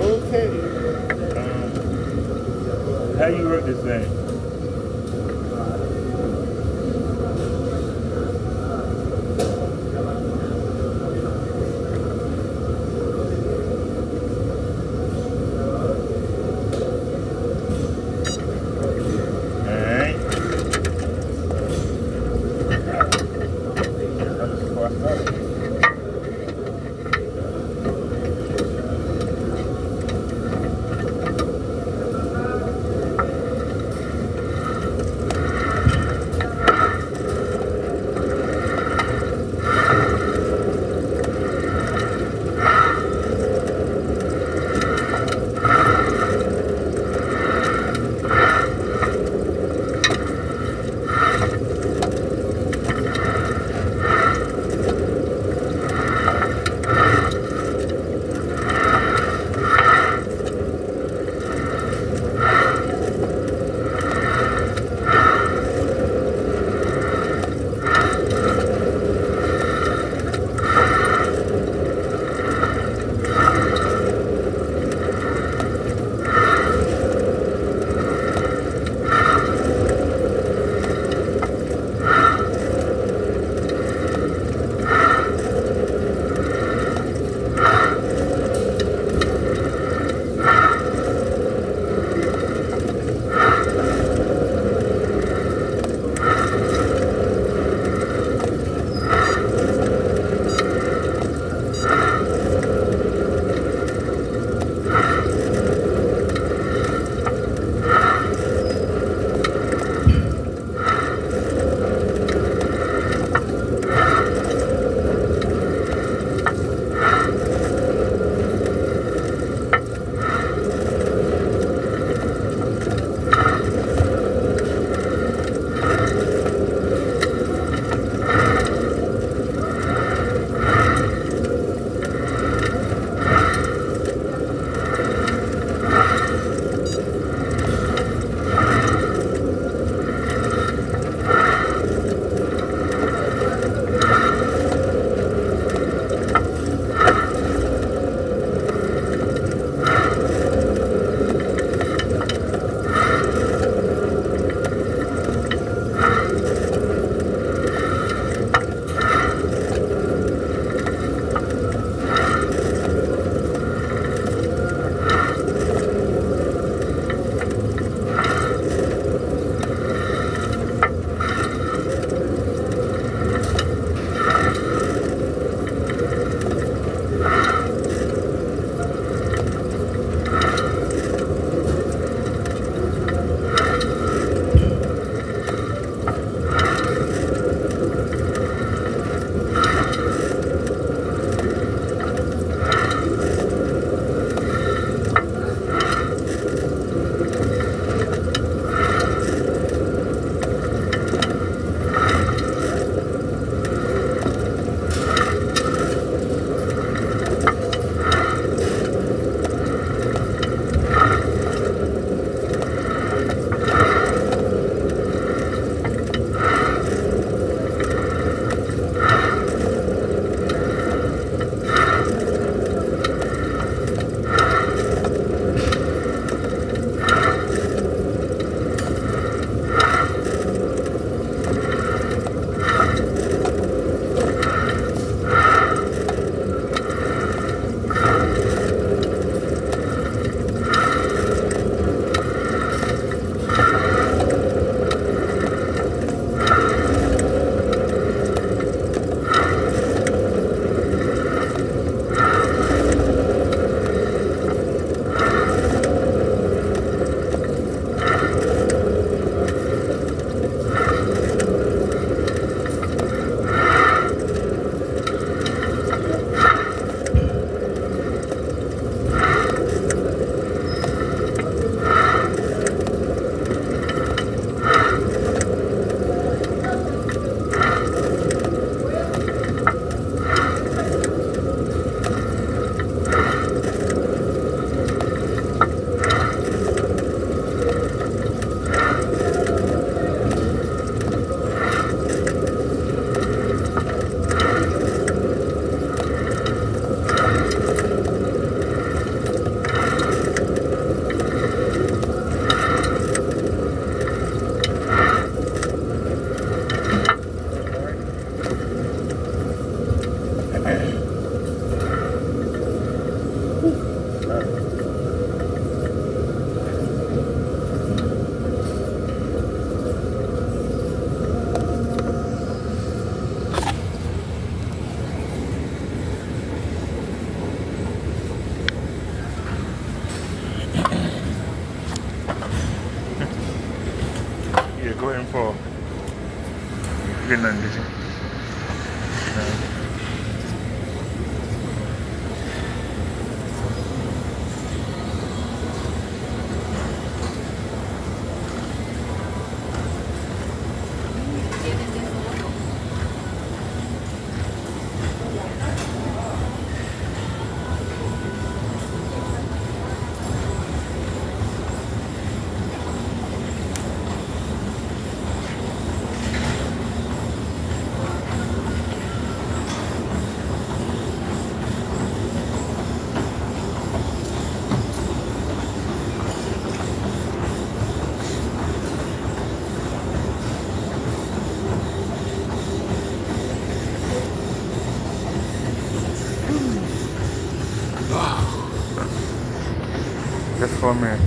Okay. How you wrote this thing? Alright. That's before I started. for? You get nothing, did you? No. Just for a minute.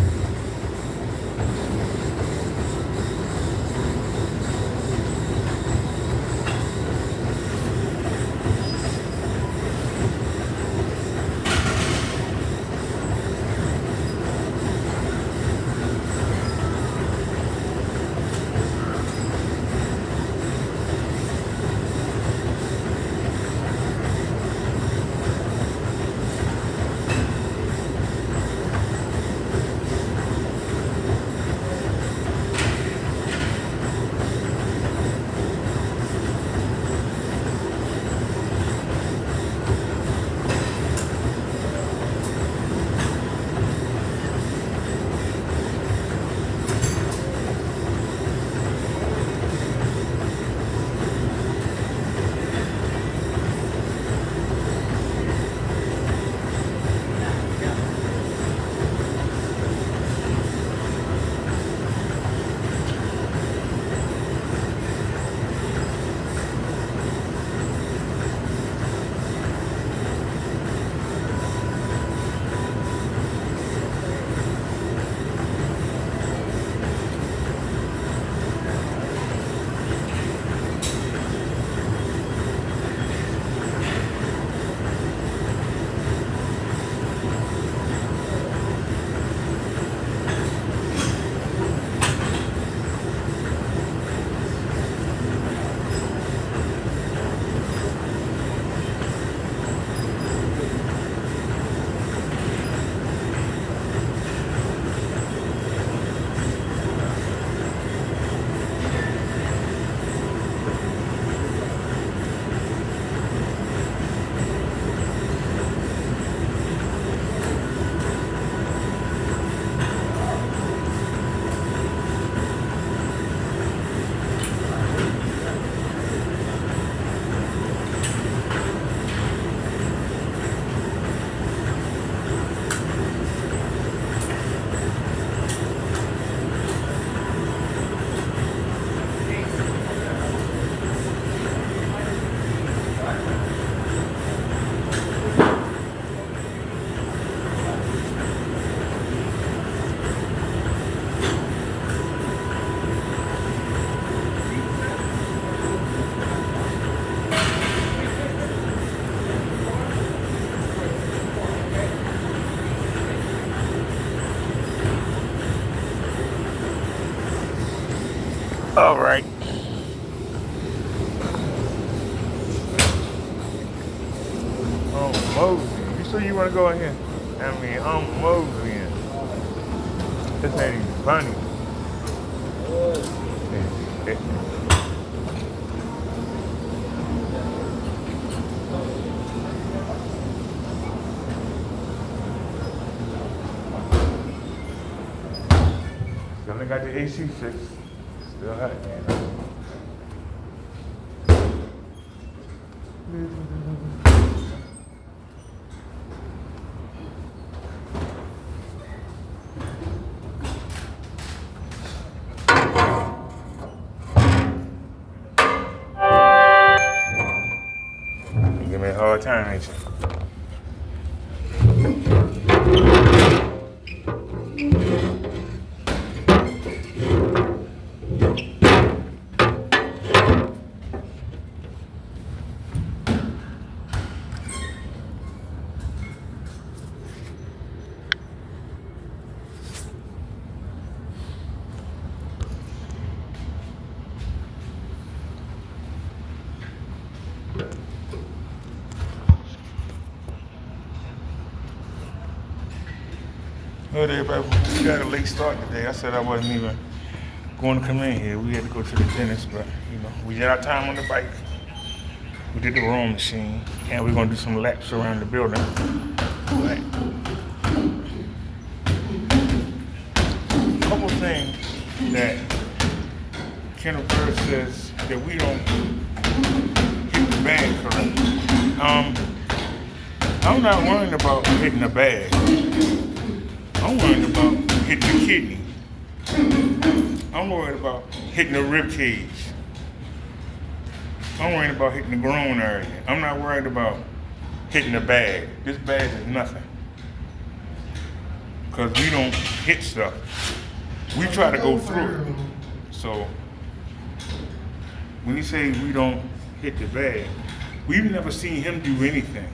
All right. Mosey. You sure you want to go in here? I mean, Mosey. This ain't even funny. Still got the AC fixed. Still hot, man. You give me a hard time, ain't you? Good everybody. We got a late start today. I said I wasn't even going to come in here. We had to go to the dentist, but we did our time on the bike. We did the rowing machine, and we're gonna do some laps around the building. Right. A couple things that Kendall Bird says that we don't hit the bag correct. I'm not worried about hitting the bag. I'm worried about hitting the kidney. I'm worried about hitting the rib cage. I'm worried about hitting the groin area. I'm not worried about hitting the bag. This bag is nothing. Because we don't hit stuff. We try to go through it. So when you say we don't hit the bag, we've never seen him do anything.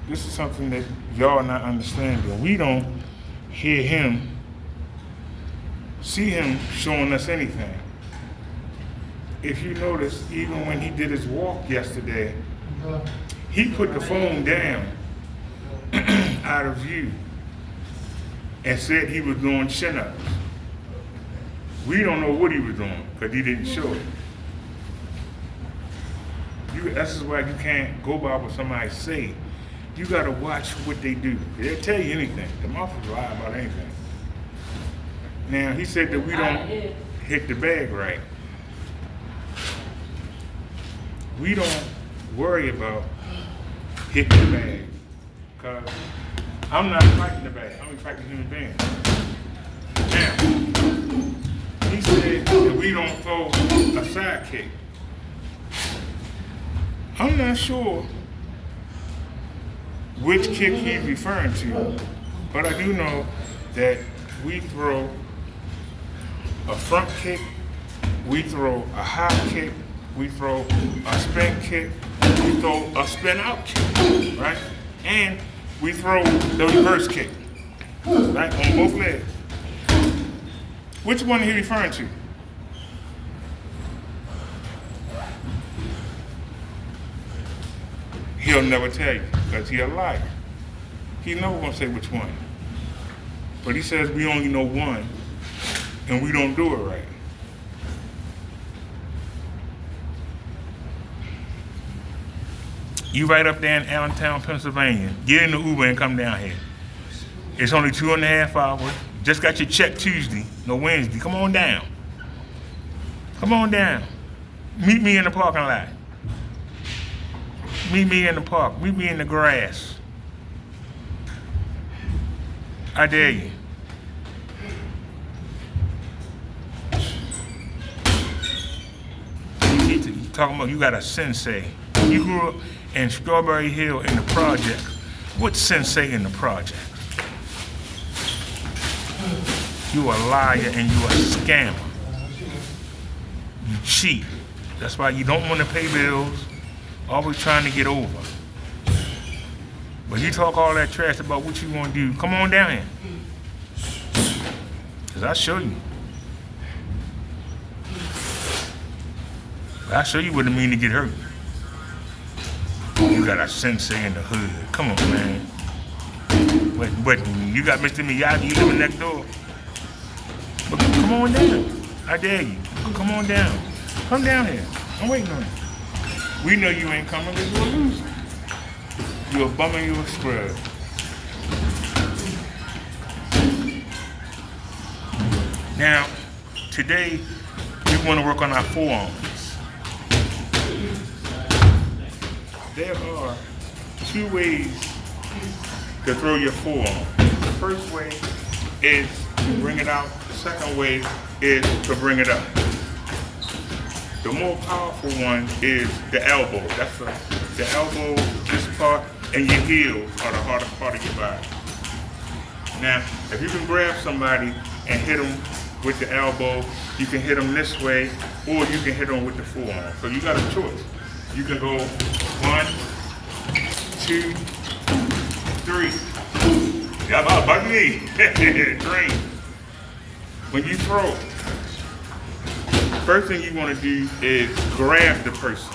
This is something that y'all are not understanding. We don't hear him, see him showing us anything. If you notice, even when he did his walk yesterday, he put the phone down out of view and said he was doing chin-ups. We don't know what he was doing because he didn't show it. That's why you can't go by what somebody say. You got to watch what they do. They'll tell you anything. The mouth will lie about anything. Now, he said that we don't hit the bag right. We don't worry about hitting the bag. Because I'm not fighting the bag. I'm fighting human beings. Now, he said that we don't throw a side kick. I'm not sure which kick he's referring to, but I do know that we throw a front kick, we throw a high kick, we throw a spin kick, we throw a spin out kick, right? And we throw the reverse kick, right, on both legs. Which one are he referring to? He'll never tell you because he's a liar. He's never gonna say which one. But he says we only know one and we don't do it right. You right up there in Allentown, Pennsylvania. Get in the Uber and come down here. It's only 2.5 hours. Just got your check Tuesday, no Wednesday. Come on down. Come on down. Meet me in the parking lot. Meet me in the park. Meet me in the grass. I dare you. You talking about you got a sensei. You grew up in Strawberry Hill in the project. What's sensei in the project? You a liar and you a scammer. You cheat. That's why you don't want to pay bills. Always trying to get over. But you talk all that trash about what you want to do. Come on down here. Because I'll show you. I'll show you what it means to get hurt. You got a sensei in the hood. Come on, man. But you got Mr. Miyagi, you living next door. But come on down. I dare you. Come on down. Come down here. I'm waiting on you. We know you ain't coming because you're a loser. You're a bum and you're a scrub. Now, today, we want to work on our forearms. There are 2 ways to throw your forearm. The first way is to bring it out. The second way is to bring it up. The more powerful one is the elbow. That's the elbow, this part, and your heel are the hardest part of your body. Now, if you can grab somebody and hit them with the elbow, you can hit them this way, or you can hit them with the forearm. So you got a choice. You can go 1, 2, 3. Yeah, about me. 3. When you throw, first thing you want to do is grab the person.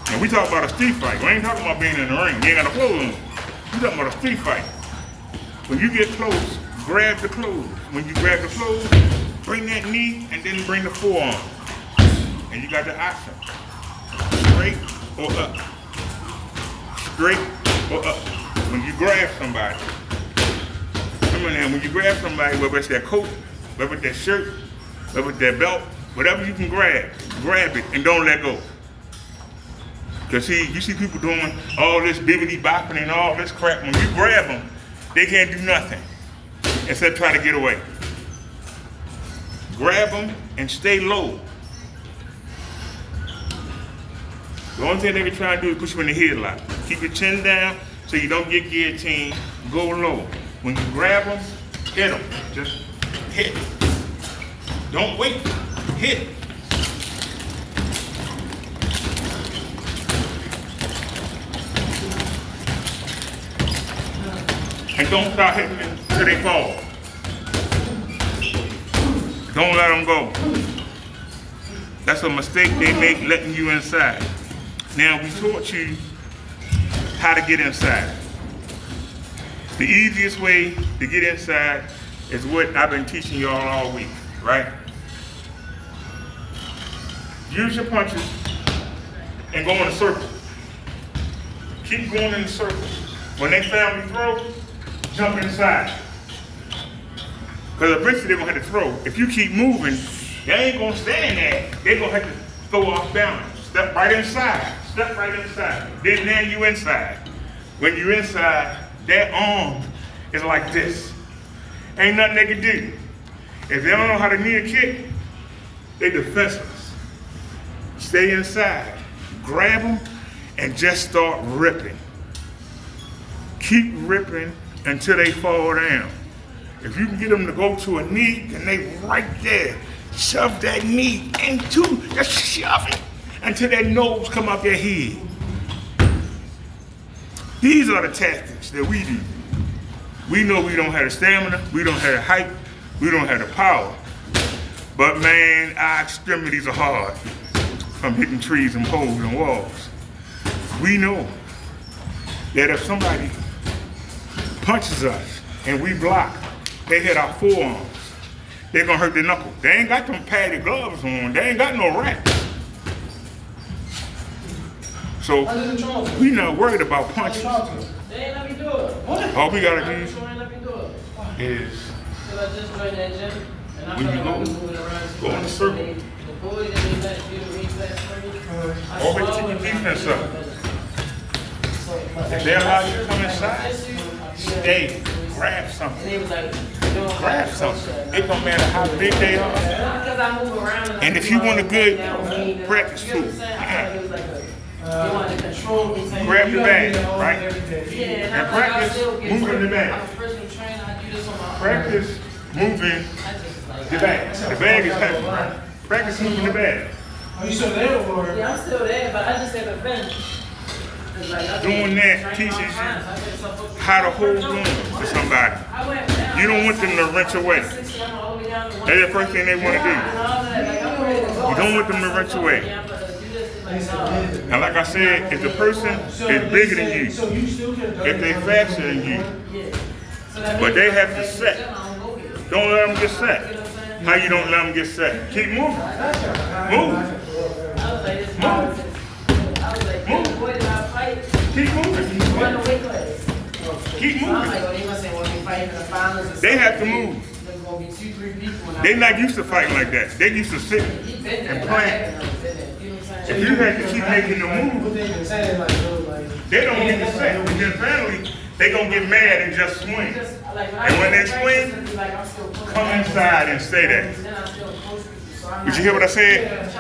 And we talk about a street fight. We ain't talking about being in the ring. You ain't got no clothes on. We talking about a street fight. When you get close, grab the clothes. When you grab the clothes, bring that knee and then bring the forearm. And you got the option. Straight or up. Straight or up. When you grab somebody. Come on now, when you grab somebody, whether it's that coat, whether it's that shirt, whether it's that belt, whatever you can grab it and don't let go. Because see, you see people doing all this bibbity bopping and all this crap. When you grab them, they can't do nothing except try to get away. Grab them and stay low. The only thing they can try to do is push you in the headlock. Keep your chin down so you don't get guillotined. Go low. When you grab them, hit them. Just hit. Don't wait. Hit. And don't start hitting them until they fall. Don't let them go. That's a mistake they make letting you inside. Now we taught you how to get inside. The easiest way to get inside is what I've been teaching y'all all week, right? Use your punches and go in a circle. Keep going in the circle. When they family throw, jump inside. Because eventually they're going to have to throw. If you keep moving, they ain't going to stand there. They're going to have to throw off balance. Step right inside. Step right inside. Then now you inside. When you inside, their arm is like this. Ain't nothing they can do. If they don't know how to knee a kick, they defenseless. Stay inside. Grab them and just start ripping. Keep ripping until they fall down. If you can get them to go to a knee, then they right there. Shove that knee into, just shove it until their nose come out their head. These are the tactics that we do. We know we don't have the stamina, we don't have the height, we don't have the power. But man, our extremities are hard from hitting trees and poles and walls. We know that if somebody punches us and we block, they hit our forearms, they're gonna hurt their knuckle. They ain't got them padded gloves on, they ain't got no wraps. So we not worried about punches. They ain't let me do it. What? All we gotta do is when you go in the circle. Always keep your defense up. If they allow you to come inside, stay, grab something. Grab something. It don't matter how big they are. And if you want a good practice tool, grab the bag, right? And practice moving the bag. Practice moving the bag. The bag is heavy, right? Practice moving the bag. Are you still there, or? Yeah, I'm still there, but I just haven't finished. Doing that teaches you how to hold on to somebody. You don't want them to wrench away. That's the first thing they want to do. You don't want them to wrench away. And like I said, if the person is bigger than you, if they're faster than you, but they have to set, don't let them get set. How you don't let them get set? Keep moving. Move. Move. Move. Keep moving. Keep moving. They have to move. They're not used to fighting like that. They're used to sitting and playing. If you have to keep making the move, they don't get to set. Because finally, they're going to get mad and just swing. And when they swing, come inside and stay there. Did you hear what I said?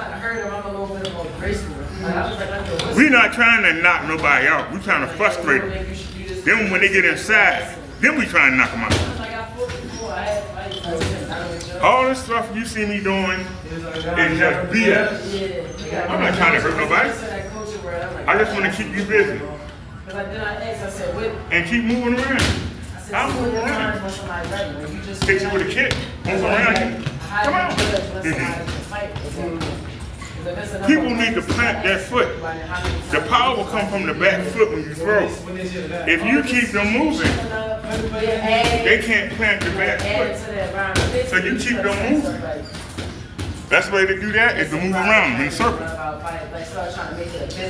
We're not trying to knock nobody out. We're trying to frustrate them. Then when they get inside, then we try and knock them out. All this stuff you see me doing is just BS. I'm not trying to hurt nobody. I just want to keep you busy. And keep moving around. I'll move around. Hit you with a kick. Move around you. Come on. People need to plant their foot. The power will come from the back foot when you throw. If you keep them moving, they can't plant the back foot. So you keep them moving. Best way to do that is to move around in a circle.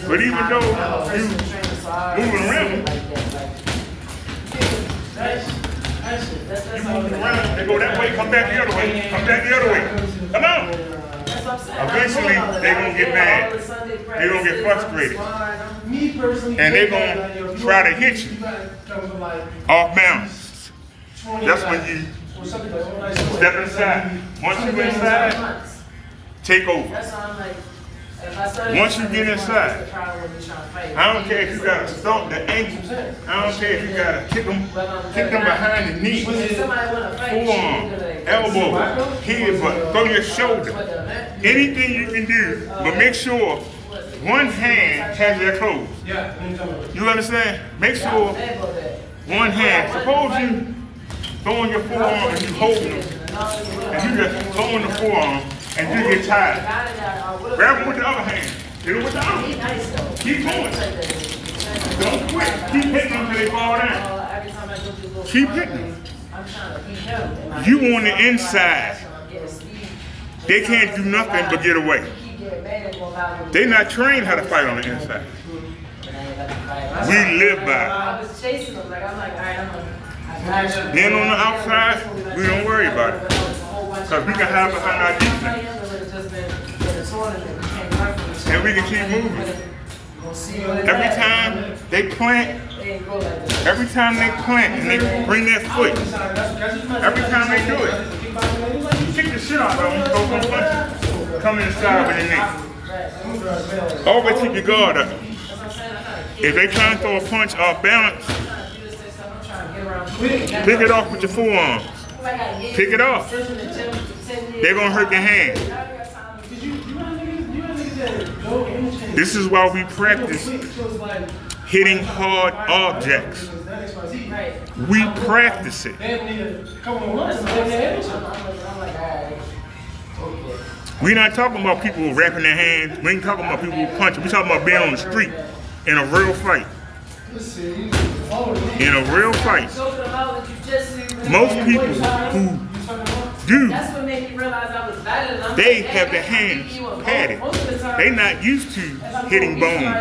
But even though you moving around, you moving around, they go that way, come back the other way, come back the other way. Come on. Eventually, they're going to get mad. They're going to get frustrated. And they're going to try to hit you off balance. That's when you step inside. Once you're inside, take over. Once you get inside, I don't care if you got to stomp the ankles. I don't care if you got to kick them behind the knee, forearm, elbow, head, but throw your shoulder. Anything you can do, but make sure one hand has your clothes. You understand? Make sure one hand. Suppose you throwing your forearm and you holding them, and you just throwing the forearm and you get tired. Grab them with the other hand. Hit them with the other. Keep going. Don't quit. Keep hitting them until they fall down. Keep hitting them. You on the inside. They can't do nothing but get away. They're not trained how to fight on the inside. We live by it. Then on the outside, we don't worry about it. Because we can hide behind our defense. And we can keep moving. Every time they plant and they bring their foot, every time they do it, kick the shit out of them, go from punch, come inside with your neck. Always keep your guard up. If they try to throw a punch off balance, pick it off with your forearms. Pick it off. They're going to hurt your hand. This is why we practice hitting hard objects. We practice it. We're not talking about people wrapping their hands. We ain't talking about people punching. We're talking about being on the street in a real fight. In a real fight. Most people who do, they have their hands padded. They're not used to hitting bone.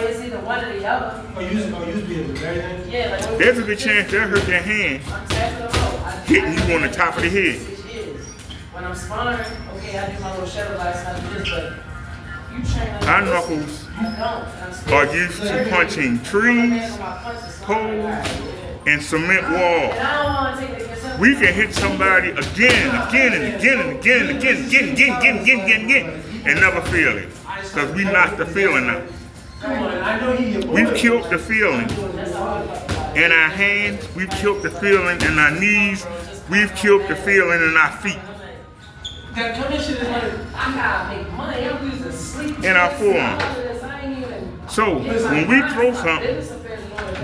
There's a good chance they'll hurt their hand hitting you on the top of the head. Our knuckles are used to punching trees, poles, and cement walls. We can hit somebody again and never feel it. Because we knocked the feeling out. We've killed the feeling in our hands. We've killed the feeling in our knees. We've killed the feeling in our feet. In our forearm. So when we throw something,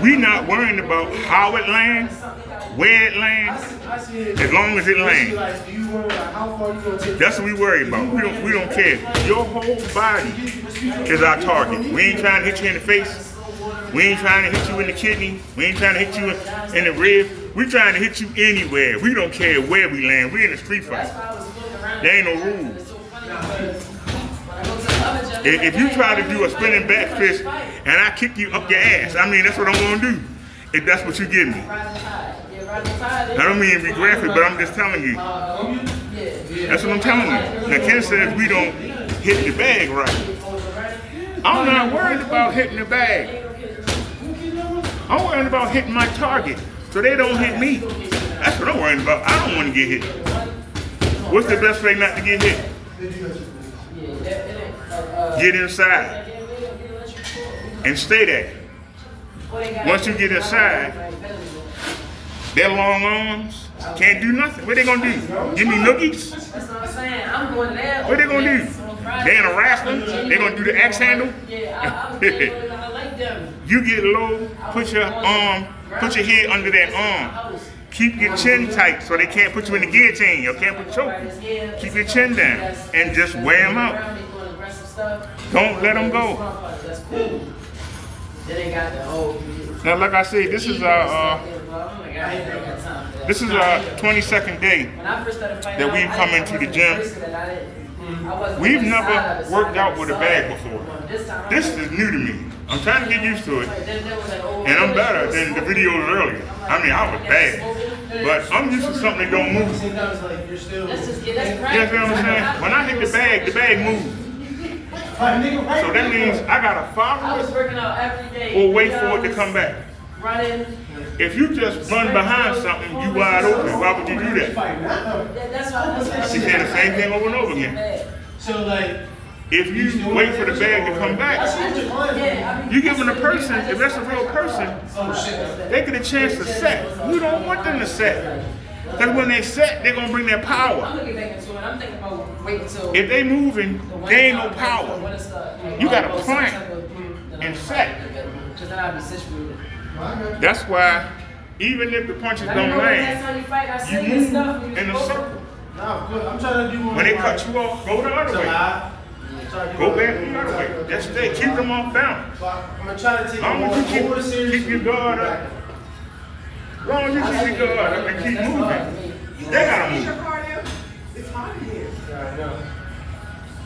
we're not worrying about how it lands, where it lands, as long as it lands. That's what we worry about. We don't care. Your whole body is our target. We ain't trying to hit you in the face. We ain't trying to hit you in the kidney. We ain't trying to hit you in the rib. We're trying to hit you anywhere. We don't care where we land. We're in a street fight. There ain't no rules. If you try to do a spinning back fist and I kick you up your ass, I mean, that's what I'm going to do. If that's what you give me. I don't mean to be graphic, but I'm just telling you. That's what I'm telling you. Now, Ken says we don't hit the bag right. I'm not worried about hitting the bag. I'm worried about hitting my target so they don't hit me. That's what I'm worried about. I don't want to get hit. What's the best way not to get hit? Get inside and stay there. Once you get inside, their long arms can't do nothing. What they gonna do? Give me noogies? That's what I'm saying. I'm going there. What they gonna do? They in a wrestling? They gonna do the axe handle? I like them. You get low, put your head under that arm. Keep your chin tight so they can't put you in the guillotine. You can't put choke. Keep your chin down and just wear them out. stuff. Don't let them go. That's cool. Then they got the whole. Now, like I said, this is our 22nd day that we've come into the gym. We've never worked out with a bag before. This is new to me. I'm trying to get used to it, and I'm better than the videos earlier. I mean, I was bad, but I'm used to something that don't move. You know what I'm saying? When I hit the bag moves. So that means I gotta follow it or wait for it to come back. If you just run behind something, you wide open. Why would you do that? She said the same thing over and over again. So like, if you wait for the bag to come back, you giving a person, if that's a real person, they get a chance to set. You don't want them to set. Because when they set, they're going to bring their power. If they moving, they ain't no power. You got to plant and set. That's why, even if the punches don't land, you move in a circle. I'm trying to do when they cut you off, go the other way. Go back the other way. Just stay, keep them off balance. I'm going to try to take keep your guard up. As long as you keep your guard up and keep moving, they gotta move. It's hot in here.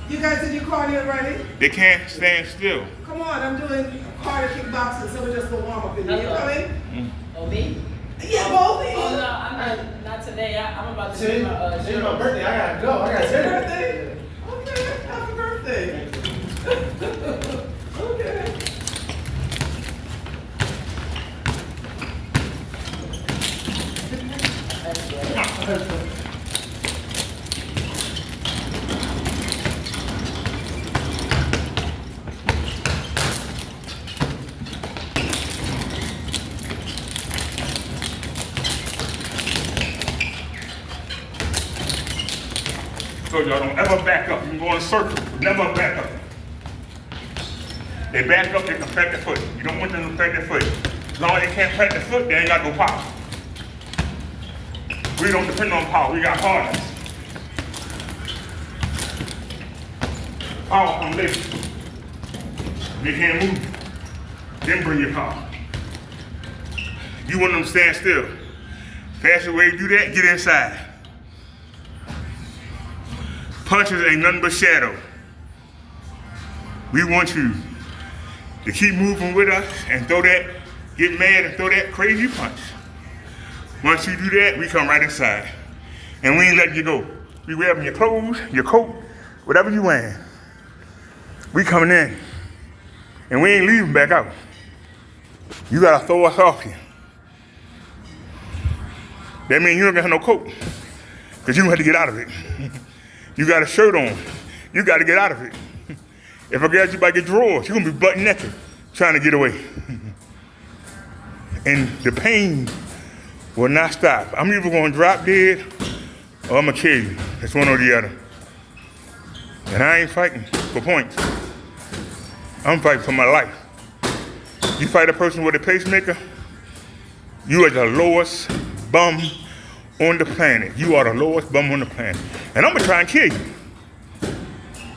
You guys did your cardio already? They can't stand still. Come on, I'm doing cardio kickboxing, so we're just going to warm up in here. You coming? Oh, me? Yeah, both of you. Oh, no, I'm not today. I'm about to do my Today's my birthday. I gotta go. I gotta It's your dinner. birthday? Okay, happy birthday. Okay. So y'all don't ever back up. You can go in a circle, but never back up. They back up, they can plant their foot. You don't want them to plant their foot. As long as they can't plant their foot, they ain't got no power. We don't depend on power, we got hardness. Power from living. They can't move. Then bring your power. You want them to stand still. Fastest way to do that, get inside. Punches ain't nothing but shadow. We want you to keep moving with us and get mad and throw that crazy punch. Once you do that, we come right inside. And we ain't letting you go. We wearing your clothes, your coat, whatever you wearing. We coming in. And we ain't leaving back out. You gotta throw us off here. That means you don't have no coat. Because you don't have to get out of it. You got a shirt on. You got to get out of it. If I get you by your drawers, you're going to be butt naked trying to get away. And the pain will not stop. I'm either going to drop dead or I'm going to kill you. It's one or the other. And I ain't fighting for points. I'm fighting for my life. You fight a person with a pacemaker, you are the lowest bum on the planet. You are the lowest bum on the planet. And I'm gonna try and kill you.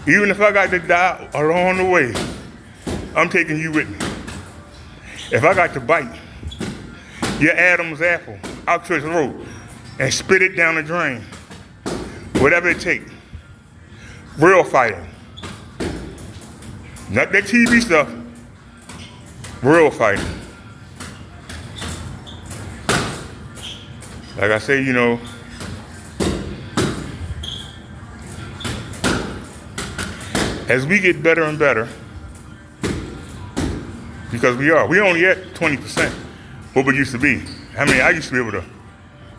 Even if I got to die along the way, I'm taking you with me. If I got to bite your Adam's apple out your throat and spit it down the drain, whatever it takes, real fighting. Not that TV stuff, real fighting. Like I say, you know, as we get better and better, because we only at 20% what we used to be. I mean, I used to be able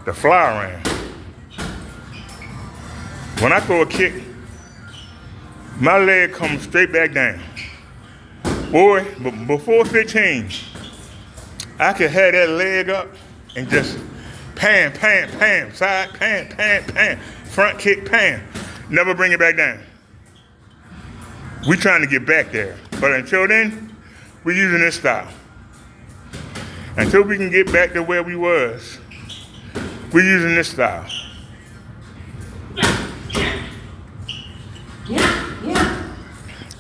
to fly around. When I throw a kick, my leg comes straight back down. Boy, before 15, I could have that leg up and just pam, pam, pam, side, pam, pam, pam, front kick, pam. Never bring it back down. We trying to get back there. But until then, we're using this style. Until we can get back to where we was, we're using this style.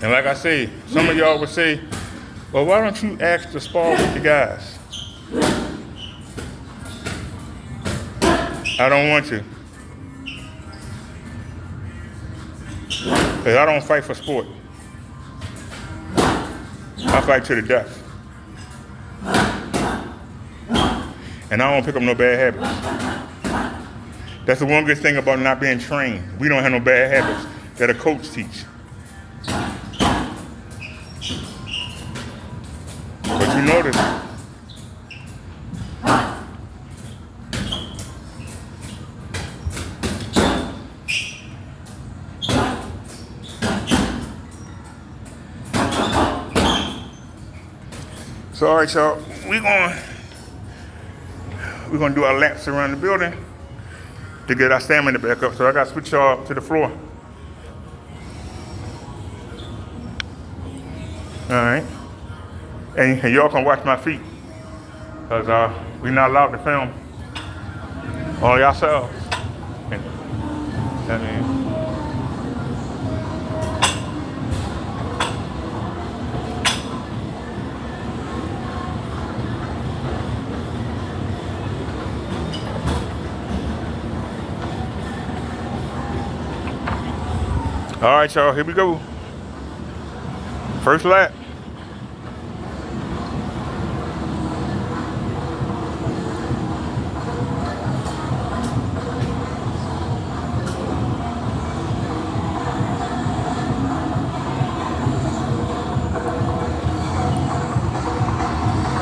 And like I say, some of y'all would say, well, why don't you ask to spar with the guys? I don't want to. Because I don't fight for sport. I fight to the death. And I don't pick up no bad habits. That's the one good thing about not being trained. We don't have no bad habits that a coach teach. But you notice, so all right, y'all, we're gonna do our laps around the building to get our stamina back up. So I gotta switch y'all up to the floor. All right. And y'all can watch my feet. Because we're not allowed to film only ourselves. I mean, all right, y'all, here we go. First lap.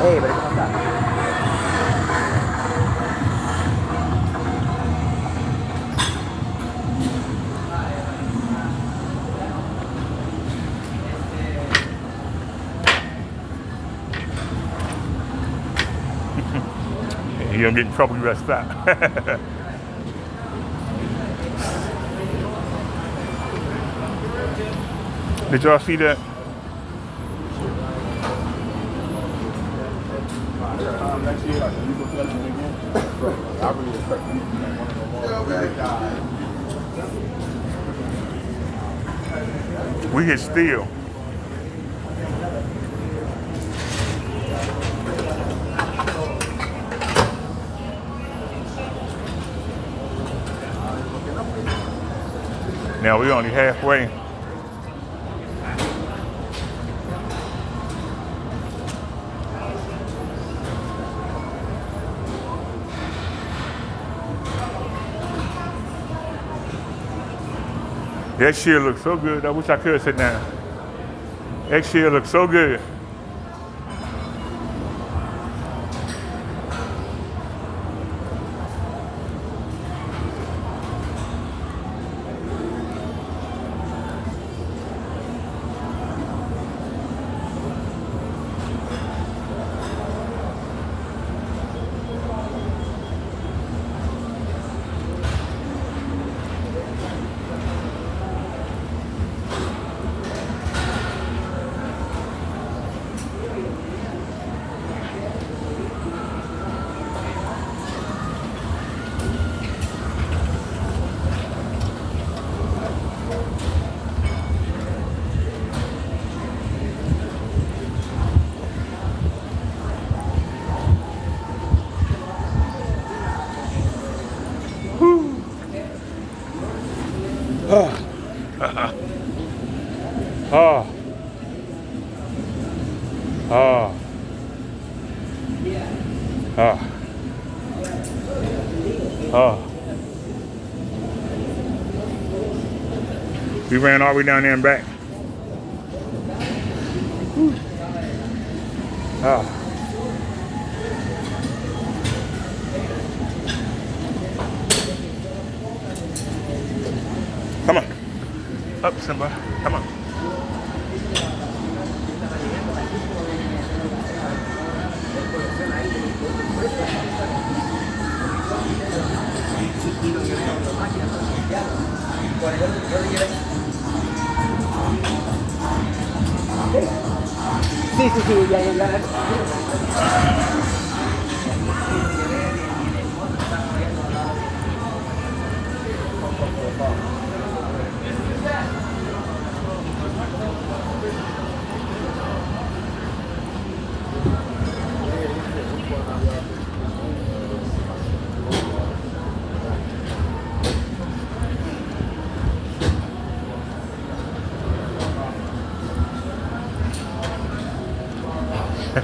Hey, pero ¿cómo está? You don't get in trouble, you gotta stop. Did y'all see that? We hit steel. Now we're only halfway. That shit looks so good. I wish I could sit down. That shit looks so good. We ran all the way down there and back. Come on. Up, Simba. Come on. Sí, sí, sí, ya.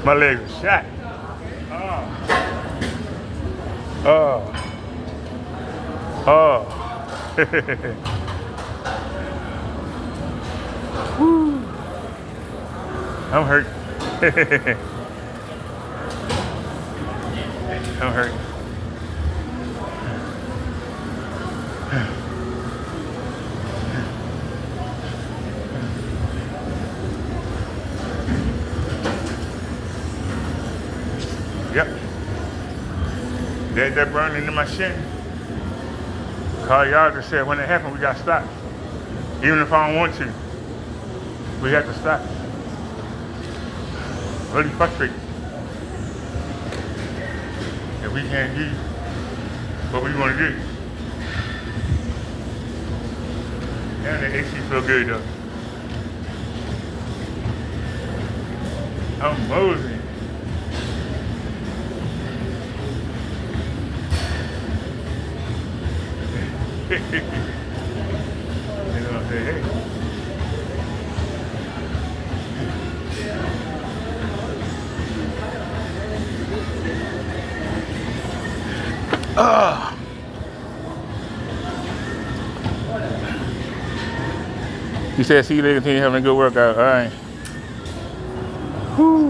My legs are shot. Oh. Oh. Woo. I'm hurt. I'm hurt. Yep. There's that burning in my shin. Cardiologist said when it happened, we got to stop. Even if I don't want to, we have to stop. Really frustrating. If we can't do what we want to do. Damn, that AC feel good though. I'm mosing. You know what I'm saying? Hey. He said, see you later, continue having a good workout. All right. Whew.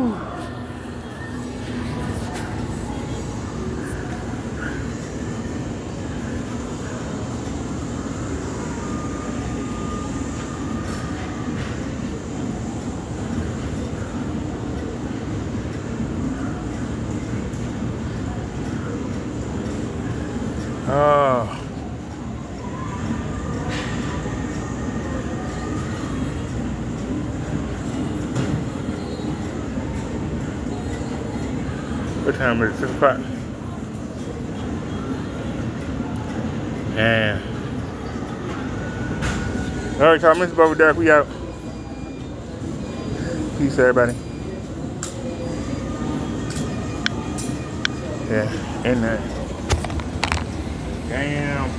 What time is it? 6 o'clock? And all right, y'all, Mr. Bubba Derek, we out. Peace, everybody. Yeah, in there. Damn.